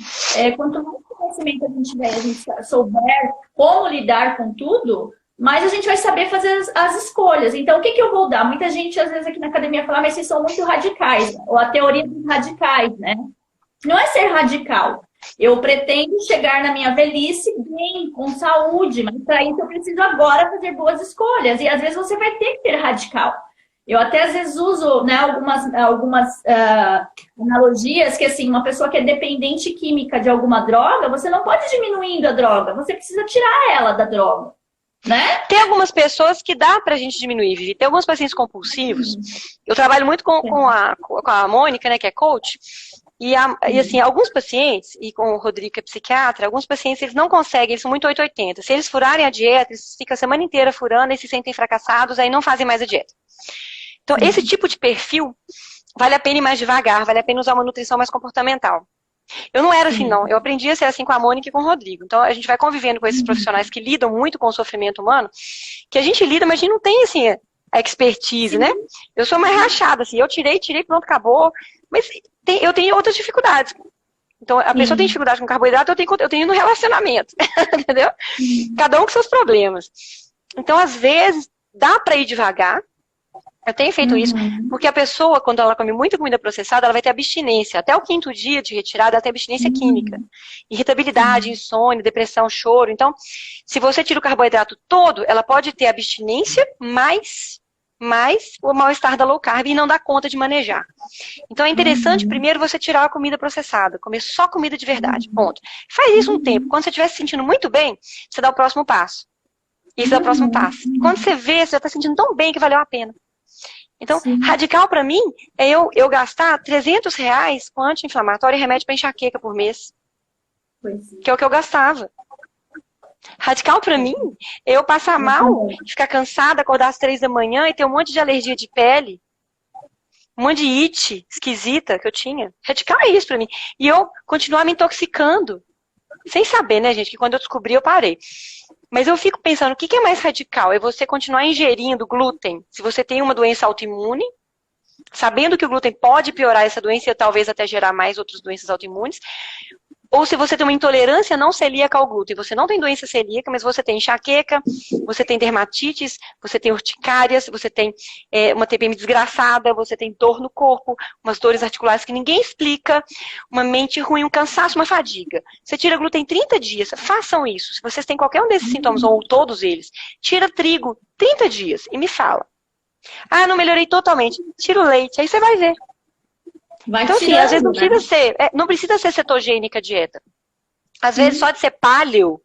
quanto mais conhecimento a gente tiver, a gente souber como lidar com tudo, mais a gente vai saber fazer as escolhas. Então, o que eu vou dar? Muita gente, às vezes, aqui na academia fala, mas vocês são muito radicais, ou a teoria dos radicais, né? Não é ser radical. Eu pretendo chegar na minha velhice bem, com saúde, mas para isso eu preciso agora fazer boas escolhas. E às vezes você vai ter que ser radical. Eu até às vezes uso, né, algumas analogias que assim, uma pessoa que é dependente química de alguma droga, você não pode ir diminuindo a droga, você precisa tirar ela da droga, né? Tem algumas pessoas que dá pra gente diminuir, Vivi. Tem alguns pacientes compulsivos. Eu trabalho muito com a Mônica, né, que é coach. E assim, alguns pacientes, e com o Rodrigo que é psiquiatra, alguns pacientes eles não conseguem, eles são muito 880. Se eles furarem a dieta, eles ficam a semana inteira furando e se sentem fracassados, aí não fazem mais a dieta. Então, esse tipo de perfil, vale a pena ir mais devagar, vale a pena usar uma nutrição mais comportamental. Eu não era assim, não. Eu aprendi a ser assim com a Mônica e com o Rodrigo. Então, a gente vai convivendo com esses profissionais que lidam muito com o sofrimento humano, que a gente lida, mas a gente não tem, assim, a expertise, né? Eu sou mais rachada, assim. Eu tirei, pronto, acabou. Mas eu tenho outras dificuldades. Então, a pessoa tem dificuldade com carboidrato, eu tenho no relacionamento. Entendeu? Cada um com seus problemas. Então, às vezes, dá pra ir devagar. Eu tenho feito isso, porque a pessoa, quando ela come muita comida processada, ela vai ter abstinência. Até o 5º dia de retirada, ela tem abstinência química. Irritabilidade, insônia, depressão, choro. Então, se você tira o carboidrato todo, ela pode ter abstinência mais o mal-estar da low carb e não dá conta de manejar. Então, é interessante, primeiro, você tirar a comida processada. Comer só comida de verdade, ponto. Faz isso um tempo. Quando você estiver se sentindo muito bem, você dá o próximo passo. Isso é o próximo passo. E quando você vê, você já está se sentindo tão bem que valeu a pena. Então, radical para mim é eu gastar R$300 com anti-inflamatório e remédio para enxaqueca por mês. Que é o que eu gastava. Radical para mim é eu passar mal, ficar cansada, acordar às 3 da manhã e ter um monte de alergia de pele. Um monte de it esquisita que eu tinha. Radical é isso para mim. E eu continuar me intoxicando. Sem saber, né, gente, que quando eu descobri eu parei. Mas eu fico pensando, o que é mais radical? É você continuar ingerindo glúten, se você tem uma doença autoimune, sabendo que o glúten pode piorar essa doença e talvez até gerar mais outras doenças autoimunes, Ou se você tem uma intolerância não celíaca ao glúten, você não tem doença celíaca, mas você tem enxaqueca, você tem dermatites, você tem urticárias, você tem uma TPM desgraçada, você tem dor no corpo, umas dores articulares que ninguém explica, uma mente ruim, um cansaço, uma fadiga. Você tira glúten em 30 dias, façam isso. Se vocês têm qualquer um desses sintomas, ou todos eles, tira trigo 30 dias e me fala. Ah, não melhorei totalmente. Tira o leite, aí você vai ver. Então, assim, às vezes não precisa ser cetogênica a dieta. Às vezes, só de ser paleo,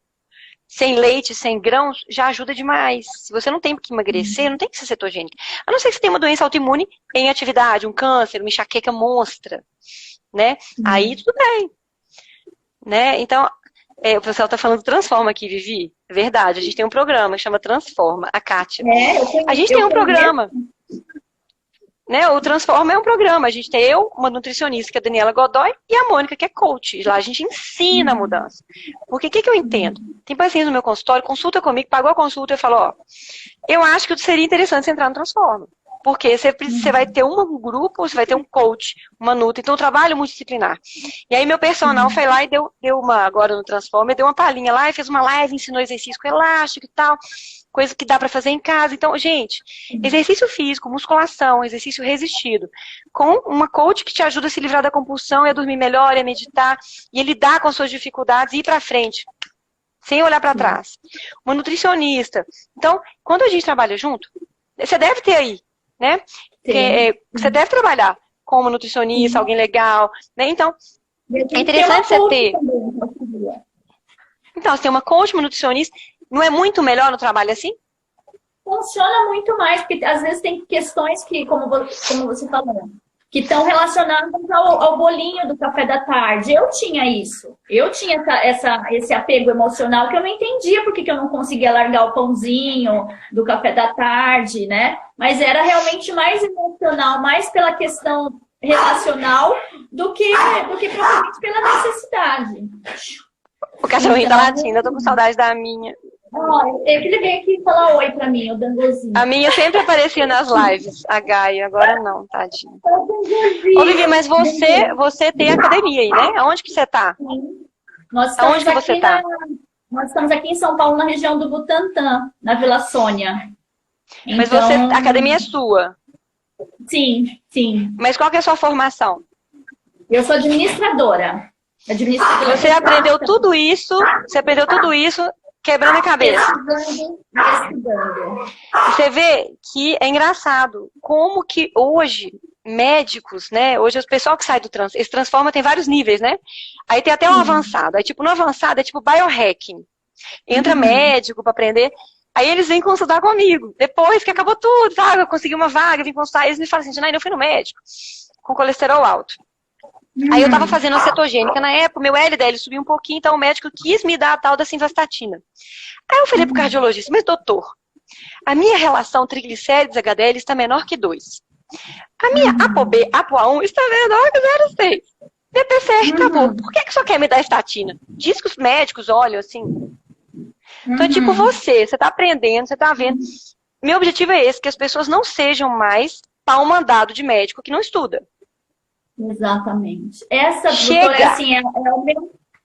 sem leite, sem grãos, já ajuda demais. Se você não tem que emagrecer, não tem que ser cetogênica. A não ser que você tenha uma doença autoimune em atividade, um câncer, uma enxaqueca monstra, né? Aí tudo bem. Né? Então, o pessoal está falando Transforma aqui, Vivi. É verdade, a gente tem um programa que chama Transforma, a Kátia. A gente tem um programa. Né, o Transforma é um programa. A gente tem uma nutricionista, que é a Daniela Godoy, e a Mônica, que é coach. Lá a gente ensina a mudança. Porque o que eu entendo? Tem pacientes no meu consultório, consulta comigo, pagou a consulta e falou, eu acho que seria interessante você entrar no Transforma. Porque você vai ter um grupo, você vai ter um coach, uma nutri, então um trabalho multidisciplinar. E aí meu personal foi lá e deu agora no Transforma, deu uma palhinha lá e fez uma live, ensinou exercício com elástico e tal. Coisa que dá para fazer em casa. Então, gente, exercício físico, musculação, exercício resistido, com uma coach que te ajuda a se livrar da compulsão e a dormir melhor, e a meditar, e a lidar com as suas dificuldades e ir para frente, sem olhar para trás. Uma nutricionista. Então, quando a gente trabalha junto, você deve ter aí, né? Você deve trabalhar com uma nutricionista, alguém legal, né? Então, é interessante você ter. Então, você tem uma coach, uma nutricionista. Não é muito melhor no trabalho assim? Funciona muito mais, porque às vezes tem questões que, como você falou, que estão relacionadas ao bolinho do café da tarde. Eu tinha isso. Eu tinha esse apego emocional que eu não entendia porque que eu não conseguia largar o pãozinho do café da tarde, né? Mas era realmente mais emocional, mais pela questão relacional do que propriamente pela necessidade. O cachorrinho tá latindo, eu tô com saudade da minha. Eu queria vir aqui falar oi pra mim, o Dangozinho. A minha sempre aparecia nas lives, a Gaia, agora não, tadinha. Ô, Vivi, mas você tem academia aí, né? Aonde que você tá? Aonde que você tá? Nós estamos aqui em São Paulo, na região do Butantã, na Vila Sônia. Mas a academia é sua? Sim, sim. Mas qual que é a sua formação? Eu sou administradora. Você aprendeu tudo isso, quebrando a cabeça. Estudando. Você vê que é engraçado como que hoje médicos, né? Hoje o pessoal que sai do esse Transforma tem vários níveis, né? Aí tem até um avançado. Aí tipo, no avançado é tipo biohacking. Entra médico para aprender. Aí eles vêm consultar comigo. Depois que acabou tudo, sabe? Eu consegui uma vaga, vim consultar. Eles me falam assim, Janaína, eu fui no médico com colesterol alto. Aí eu tava fazendo a cetogênica na época, meu LDL subiu um pouquinho, então o médico quis me dar a tal da simvastatina. Aí eu falei pro cardiologista, mas doutor, a minha relação triglicérides HDL está menor que 2. A minha ApoB, ApoA1 está menor que 0,6. PPCR acabou. Por que o senhor quer me dar estatina? Diz que os médicos olham assim. Então é tipo você tá aprendendo, você tá vendo. Meu objetivo é esse, que as pessoas não sejam mais pau mandado de médico que não estuda. Exatamente. Essa, doutora, assim,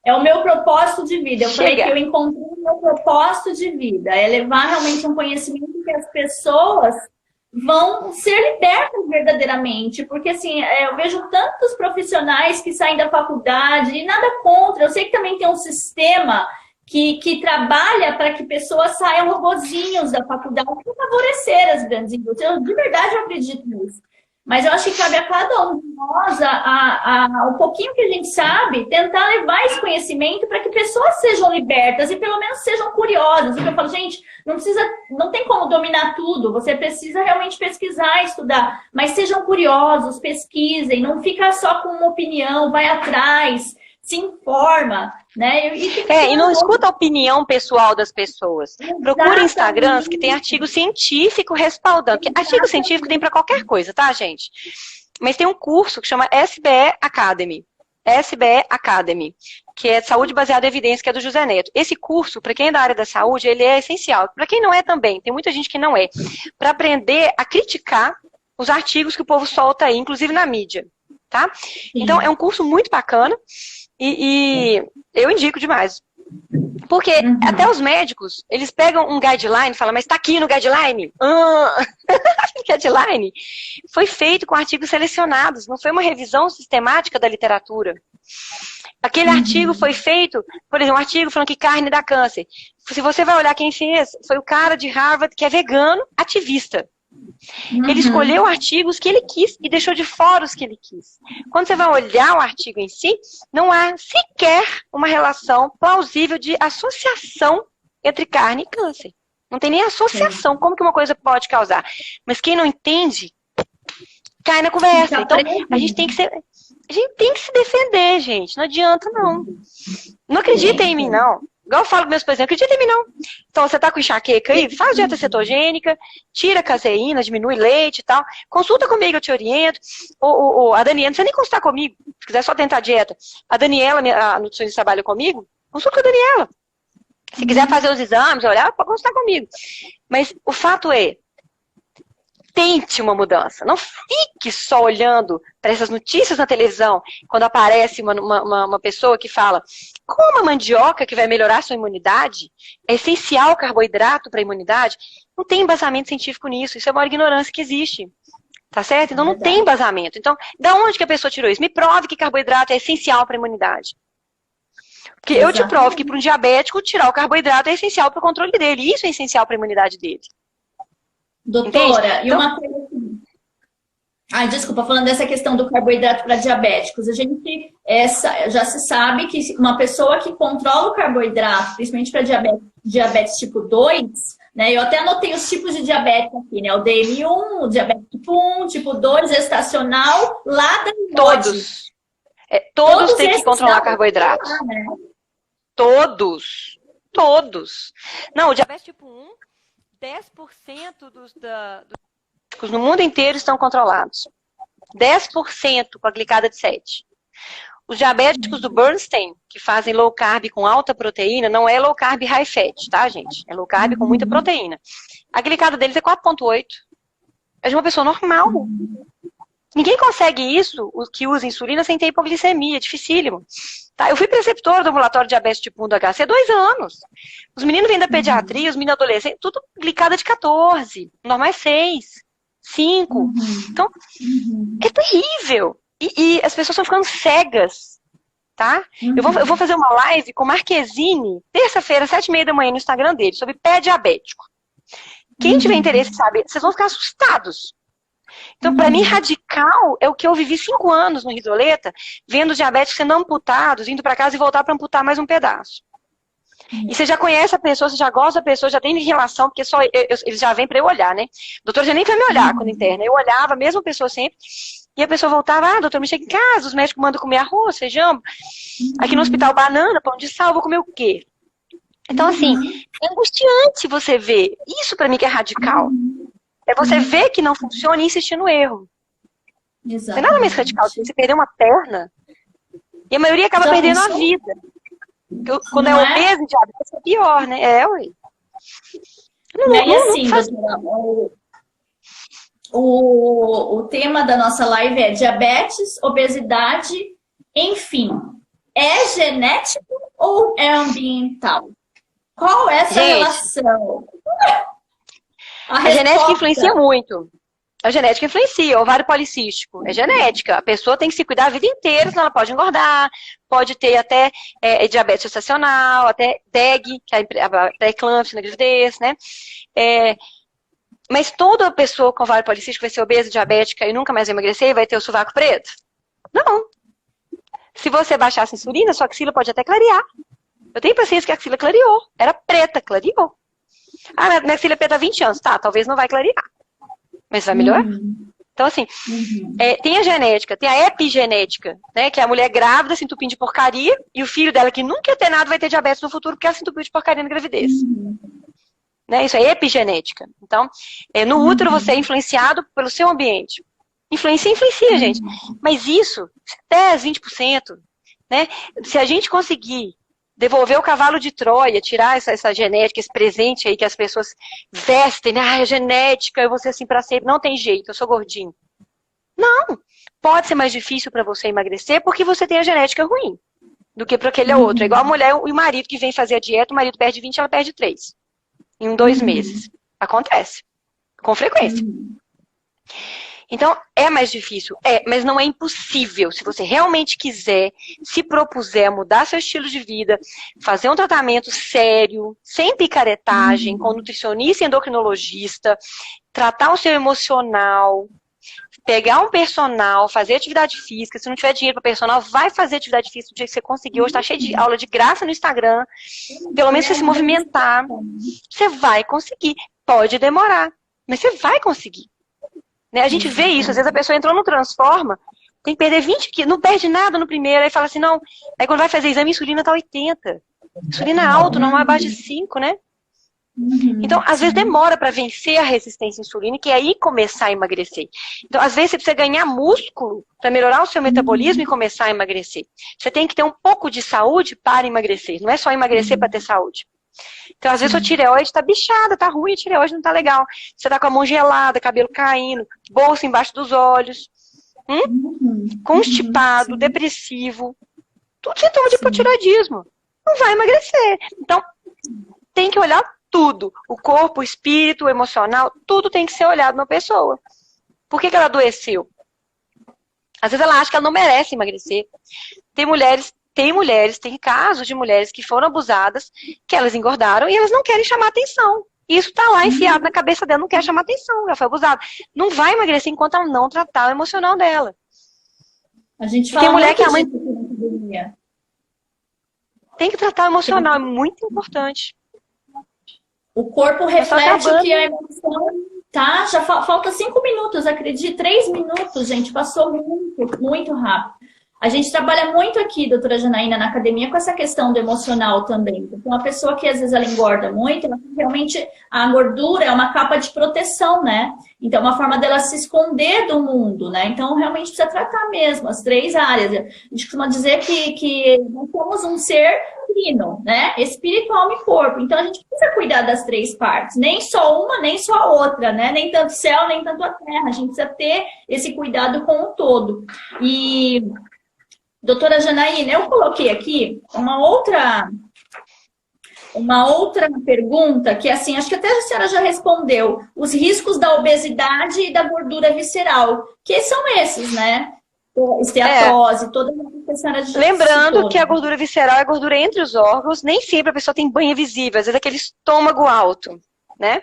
é o meu propósito de vida. Eu falei que eu encontrei o meu propósito de vida. É levar realmente um conhecimento que as pessoas vão ser libertas verdadeiramente. Porque, assim, eu vejo tantos profissionais que saem da faculdade, e nada contra. Eu sei que também tem um sistema que trabalha para que pessoas saiam robozinhos da faculdade para favorecer as grandes indústrias. Eu, de verdade, eu acredito nisso. Mas eu acho que cabe a cada um de nós, um pouquinho que a gente sabe, tentar levar esse conhecimento para que pessoas sejam libertas e pelo menos sejam curiosas. Porque eu falo, gente, não tem como dominar tudo, você precisa realmente pesquisar, estudar, mas sejam curiosos, pesquisem, não fica só com uma opinião, vai atrás, se informa, né? E não escuta a opinião pessoal das pessoas. Procura Instagrams que tem artigo científico respaldando. Porque artigo científico tem para qualquer coisa, tá, gente? Mas tem um curso que chama SBE Academy. SBE Academy, que é Saúde Baseada em Evidência, que é do José Neto. Esse curso, para quem é da área da saúde, ele é essencial. Para quem não é também, tem muita gente que não é. Para aprender a criticar os artigos que o povo solta aí, inclusive na mídia. tá? Então, é um curso muito bacana e eu indico demais. Porque até os médicos, eles pegam um guideline e falam, mas tá aqui no guideline? Guideline foi feito com artigos selecionados, não foi uma revisão sistemática da literatura. Aquele artigo foi feito, por exemplo, um artigo falando que carne dá câncer. Se você vai olhar quem fez, foi o cara de Harvard que é vegano, ativista. Ele escolheu artigos que ele quis e deixou de fora os que ele quis. Quando você vai olhar o artigo em si, não há sequer uma relação plausível de associação entre carne e câncer. Não tem nem associação. Como que uma coisa pode causar? Mas quem não entende, cai na conversa. Então, a gente tem que se defender, gente. Não adianta, não. Não acreditem em mim, não. Igual eu falo para meus pacientes, não acredita em mim, não. Então, você tá com enxaqueca aí, faz dieta cetogênica, tira a caseína, diminui leite e tal. Consulta comigo, eu te oriento. A Daniela, não precisa nem consultar comigo. Se quiser só tentar a dieta. A Daniela, a nutricionista, trabalha comigo, consulta com a Daniela. Se quiser fazer os exames, olhar, pode consultar comigo. Mas o fato é, tente uma mudança. Não fique só olhando para essas notícias na televisão, quando aparece uma pessoa que fala como a mandioca que vai melhorar a sua imunidade, é essencial o carboidrato para a imunidade. Não tem embasamento científico nisso. Isso é uma ignorância que existe. Tá certo? Então não tem embasamento. Então, da onde que a pessoa tirou isso? Me prove que carboidrato é essencial para a imunidade. Porque eu te provo que para um diabético, tirar o carboidrato é essencial para o controle dele. Isso é essencial para a imunidade dele. Doutora, e uma coisa assim. Ai, desculpa, falando dessa questão do carboidrato para diabéticos, já se sabe que uma pessoa que controla o carboidrato, principalmente para diabetes tipo 2, né? Eu até anotei os tipos de diabetes aqui, né? O DM1, o diabetes tipo 1, tipo 2, gestacional, lá da idade. Todos têm que controlar carboidrato. Né? Todos. Não, o diabetes tipo 1, 10% dos no mundo inteiro estão controlados. 10% com a glicada de 7. Os diabéticos do Bernstein, que fazem low carb com alta proteína, não é low carb high fat, tá, gente? É low carb com muita proteína. A glicada deles é 4,8. É de uma pessoa normal. Ninguém consegue isso, o que usa insulina, sem ter hipoglicemia, é dificílimo. Tá? Eu fui preceptora do ambulatório de diabetes tipo 1 do HC há 2 anos. Os meninos vêm da pediatria, os meninos adolescentes, tudo glicada de 14. O normal é 6, 5. Então, é terrível. E as pessoas estão ficando cegas, tá? Eu vou fazer uma live com Marquezine, terça-feira, 7h30 da manhã, no Instagram dele, sobre pé diabético. Quem tiver interesse em saber, vocês vão ficar assustados. Então, para mim, radical é o que eu vivi 5 anos no Risoleta, vendo diabéticos sendo amputados, indo para casa e voltar para amputar mais um pedaço. E você já conhece a pessoa, você já gosta da pessoa, já tem relação, porque só eles já vêm para eu olhar, né? O doutor já nem vai me olhar quando interna. Eu olhava, a mesma pessoa sempre, e a pessoa voltava, doutor, me chega em casa, os médicos mandam comer arroz, feijão, aqui no hospital banana, pão de sal, vou comer o quê? Então, assim, é angustiante você ver. Isso para mim que é radical. É você ver que não funciona e insistir no erro. Exatamente. Não é nada mais radical do que você perder uma perna. E a maioria acaba perdendo a vida. Quando é obeso, diabetes é pior, né? Ué. E aí, assim, doutora, o tema da nossa live é diabetes, obesidade, enfim. É genético ou é ambiental? Qual é essa relação? A genética influencia muito. A genética influencia. O ovário policístico é genética. A pessoa tem que se cuidar a vida inteira, senão ela pode engordar, pode ter até diabetes gestacional, até DEG, que é a pré-eclâmpsia na gravidez, né? Mas toda pessoa com ovário policístico vai ser obesa, diabética e nunca mais vai emagrecer e vai ter o sovaco preto? Não. Se você baixar a insulina, sua axila pode até clarear. Eu tenho pacientes que a axila clareou. Era preta, clareou. Ah, minha axila é preta há 20 anos. Tá, talvez não vai clarear. Mas vai melhorar. Então, assim, tem a genética, tem a epigenética, né? Que é a mulher grávida se entupindo de porcaria e o filho dela, que nunca ia ter nada, vai ter diabetes no futuro porque ela se entupiu de porcaria na gravidez. Né? Isso é epigenética. Então, no útero você é influenciado pelo seu ambiente. Influencia, gente. Mas isso, 10, 20%, né? Se a gente conseguir devolver o cavalo de Troia, tirar essa genética, esse presente aí que as pessoas vestem, né? Ah, é genética, eu vou ser assim pra sempre. Não tem jeito, eu sou gordinho. Não! pode ser mais difícil para você emagrecer porque você tem a genética ruim do que para aquele outro. É igual a mulher e o marido que vem fazer a dieta, o marido perde 20, ela perde 3 em 2 meses. Acontece. Com frequência. Então, é mais difícil. Mas não é impossível. Se você realmente quiser, se propuser mudar seu estilo de vida, fazer um tratamento sério, sem picaretagem, com nutricionista e endocrinologista, tratar o seu emocional, pegar um personal, fazer atividade física. Se não tiver dinheiro para personal, vai fazer atividade física do dia que você conseguir. Hoje está cheio de aula de graça no Instagram. Pelo menos você se movimentar. Você vai conseguir. Pode demorar, mas você vai conseguir. Né? A gente vê isso. Às vezes a pessoa entrou no Transforma, tem que perder 20 quilos, não perde nada no primeiro. Aí fala assim, não. Aí quando vai fazer exame, a insulina está 80. Insulina alto, não é abaixo de 5, né? Então, às vezes demora para vencer a resistência insulínica e aí começar a emagrecer. Então, às vezes você precisa ganhar músculo para melhorar o seu metabolismo e começar a emagrecer. Você tem que ter um pouco de saúde para emagrecer. Não é só emagrecer para ter saúde. Então, às vezes sua tireoide está bichada, tá ruim, a tireoide não tá legal. Você tá com a mão gelada, cabelo caindo, bolsa embaixo dos olhos, constipado, depressivo. Tudo sintoma de hipotireoidismo. Não vai emagrecer. Então, tem que olhar tudo. O corpo, o espírito, o emocional, tudo tem que ser olhado na pessoa. Por que ela adoeceu? Às vezes ela acha que ela não merece emagrecer. Tem casos de mulheres que foram abusadas, que elas engordaram e elas não querem chamar atenção. Isso tá lá enfiado na cabeça dela, não quer chamar atenção, ela foi abusada. Não vai emagrecer enquanto ela não tratar o emocional dela. A gente fala tem mulher que a mãe academia. Tem que tratar o emocional, é muito importante. O corpo reflete o que a emoção tá. Já falta 5 minutos, acredito. 3 minutos, gente. Passou muito, muito rápido. A gente trabalha muito aqui, doutora Janaína, na academia, com essa questão do emocional também. Então, a pessoa que às vezes ela engorda muito, ela, realmente a gordura é uma capa de proteção, né? Então, é uma forma dela se esconder do mundo, né? Então, realmente precisa tratar mesmo as 3 áreas. A gente costuma dizer que nós somos um ser trino, né? Espírito, alma e corpo. Então, a gente precisa cuidar das 3 partes. Nem só uma, nem só a outra, né? Nem tanto céu, nem tanto a terra. A gente precisa ter esse cuidado com o todo. E... doutora Janaína, eu coloquei aqui uma outra pergunta que, assim, acho que até a senhora já respondeu. Os riscos da obesidade e da gordura visceral, que são esses, né? Esteatose, toda a senhora já lembrando citou, que a gordura visceral é a gordura entre os órgãos, nem sempre a pessoa tem banha visível, às vezes é aquele estômago alto, né?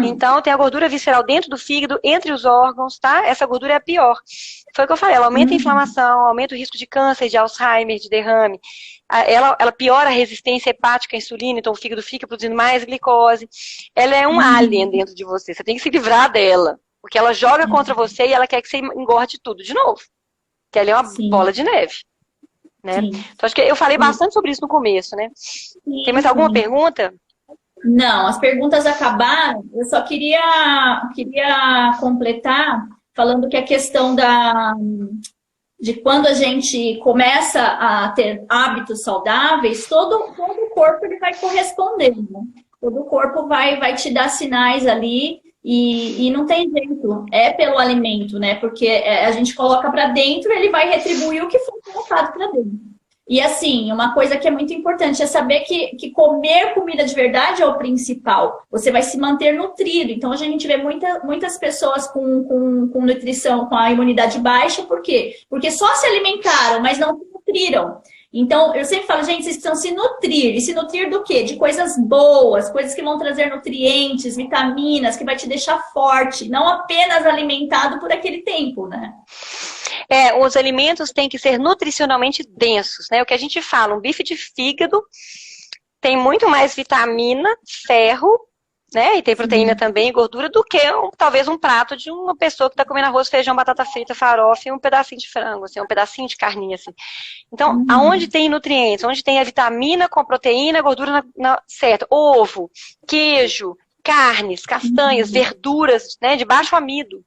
Então, tem a gordura visceral dentro do fígado, entre os órgãos, tá? Essa gordura é a pior. Foi o que eu falei, ela aumenta a inflamação, aumenta o risco de câncer, de Alzheimer, de derrame. Ela piora a resistência hepática à insulina, então o fígado fica produzindo mais glicose. Ela é um alien dentro de você, você tem que se livrar dela. Porque ela joga contra você e ela quer que você engorde tudo de novo. Que ela é uma bola de neve. Né? Então, acho que eu falei bastante sobre isso no começo, né? Tem mais alguma pergunta? Não, as perguntas acabaram. Eu só queria completar falando que a questão de quando a gente começa a ter hábitos saudáveis, todo o corpo ele vai corresponder, né? Todo o corpo vai te dar sinais ali e não tem jeito, é pelo alimento, né? Porque a gente coloca para dentro, ele vai retribuir o que foi colocado para dentro. E assim, uma coisa que é muito importante é saber que comer comida de verdade é o principal. Você vai se manter nutrido. Então, hoje a gente vê muitas pessoas com nutrição, com a imunidade baixa. Por quê? Porque só se alimentaram, mas não se nutriram. Então, eu sempre falo, gente, vocês precisam se nutrir. E se nutrir do quê? De coisas boas, coisas que vão trazer nutrientes, vitaminas, que vai te deixar forte. Não apenas alimentado por aquele tempo, né? Os alimentos têm que ser nutricionalmente densos, né? O que a gente fala, um bife de fígado tem muito mais vitamina, ferro, né? E tem proteína também, gordura, do que talvez um prato de uma pessoa que está comendo arroz, feijão, batata frita, farofa e um pedacinho de frango, assim, um pedacinho de carninha, assim. Então, aonde tem nutrientes, onde tem a vitamina com a proteína, a gordura certa, ovo, queijo, carnes, castanhas, verduras, né? De baixo amido.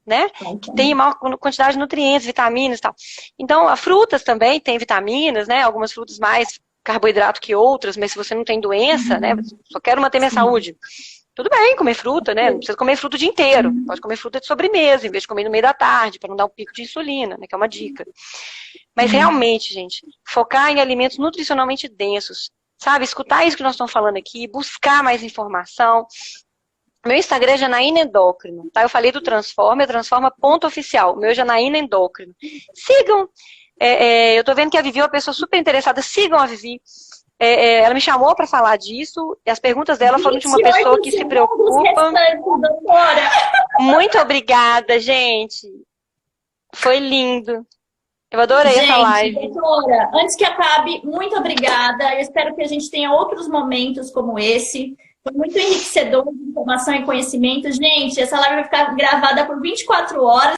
Né? Que tem maior quantidade de nutrientes, vitaminas e tal. Então, as frutas também têm vitaminas, né? Algumas frutas mais carboidrato que outras, mas se você não tem doença, né? Só quero manter minha saúde. Tudo bem comer fruta, né? Não precisa comer fruta o dia inteiro. Pode comer fruta de sobremesa, em vez de comer no meio da tarde, para não dar um pico de insulina, né? Que é uma dica. Mas realmente, gente, focar em alimentos nutricionalmente densos, sabe? Escutar isso que nós estamos falando aqui, buscar mais informação. Meu Instagram é Janaína Endócrino, tá? Eu falei do Transforma, é transforma.oficial. O meu é Janaína Endócrino. Sigam. Eu tô vendo que a Vivi é uma pessoa super interessada. Sigam a Vivi. Ela me chamou para falar disso, e as perguntas dela foram de uma pessoa que se preocupa. Muito obrigada, gente. Foi lindo. Eu adorei essa live. Doutora, antes que acabe, muito obrigada. Eu espero que a gente tenha outros momentos como esse. Foi muito enriquecedor de informação e conhecimento. Gente, essa live vai ficar gravada por 24 horas.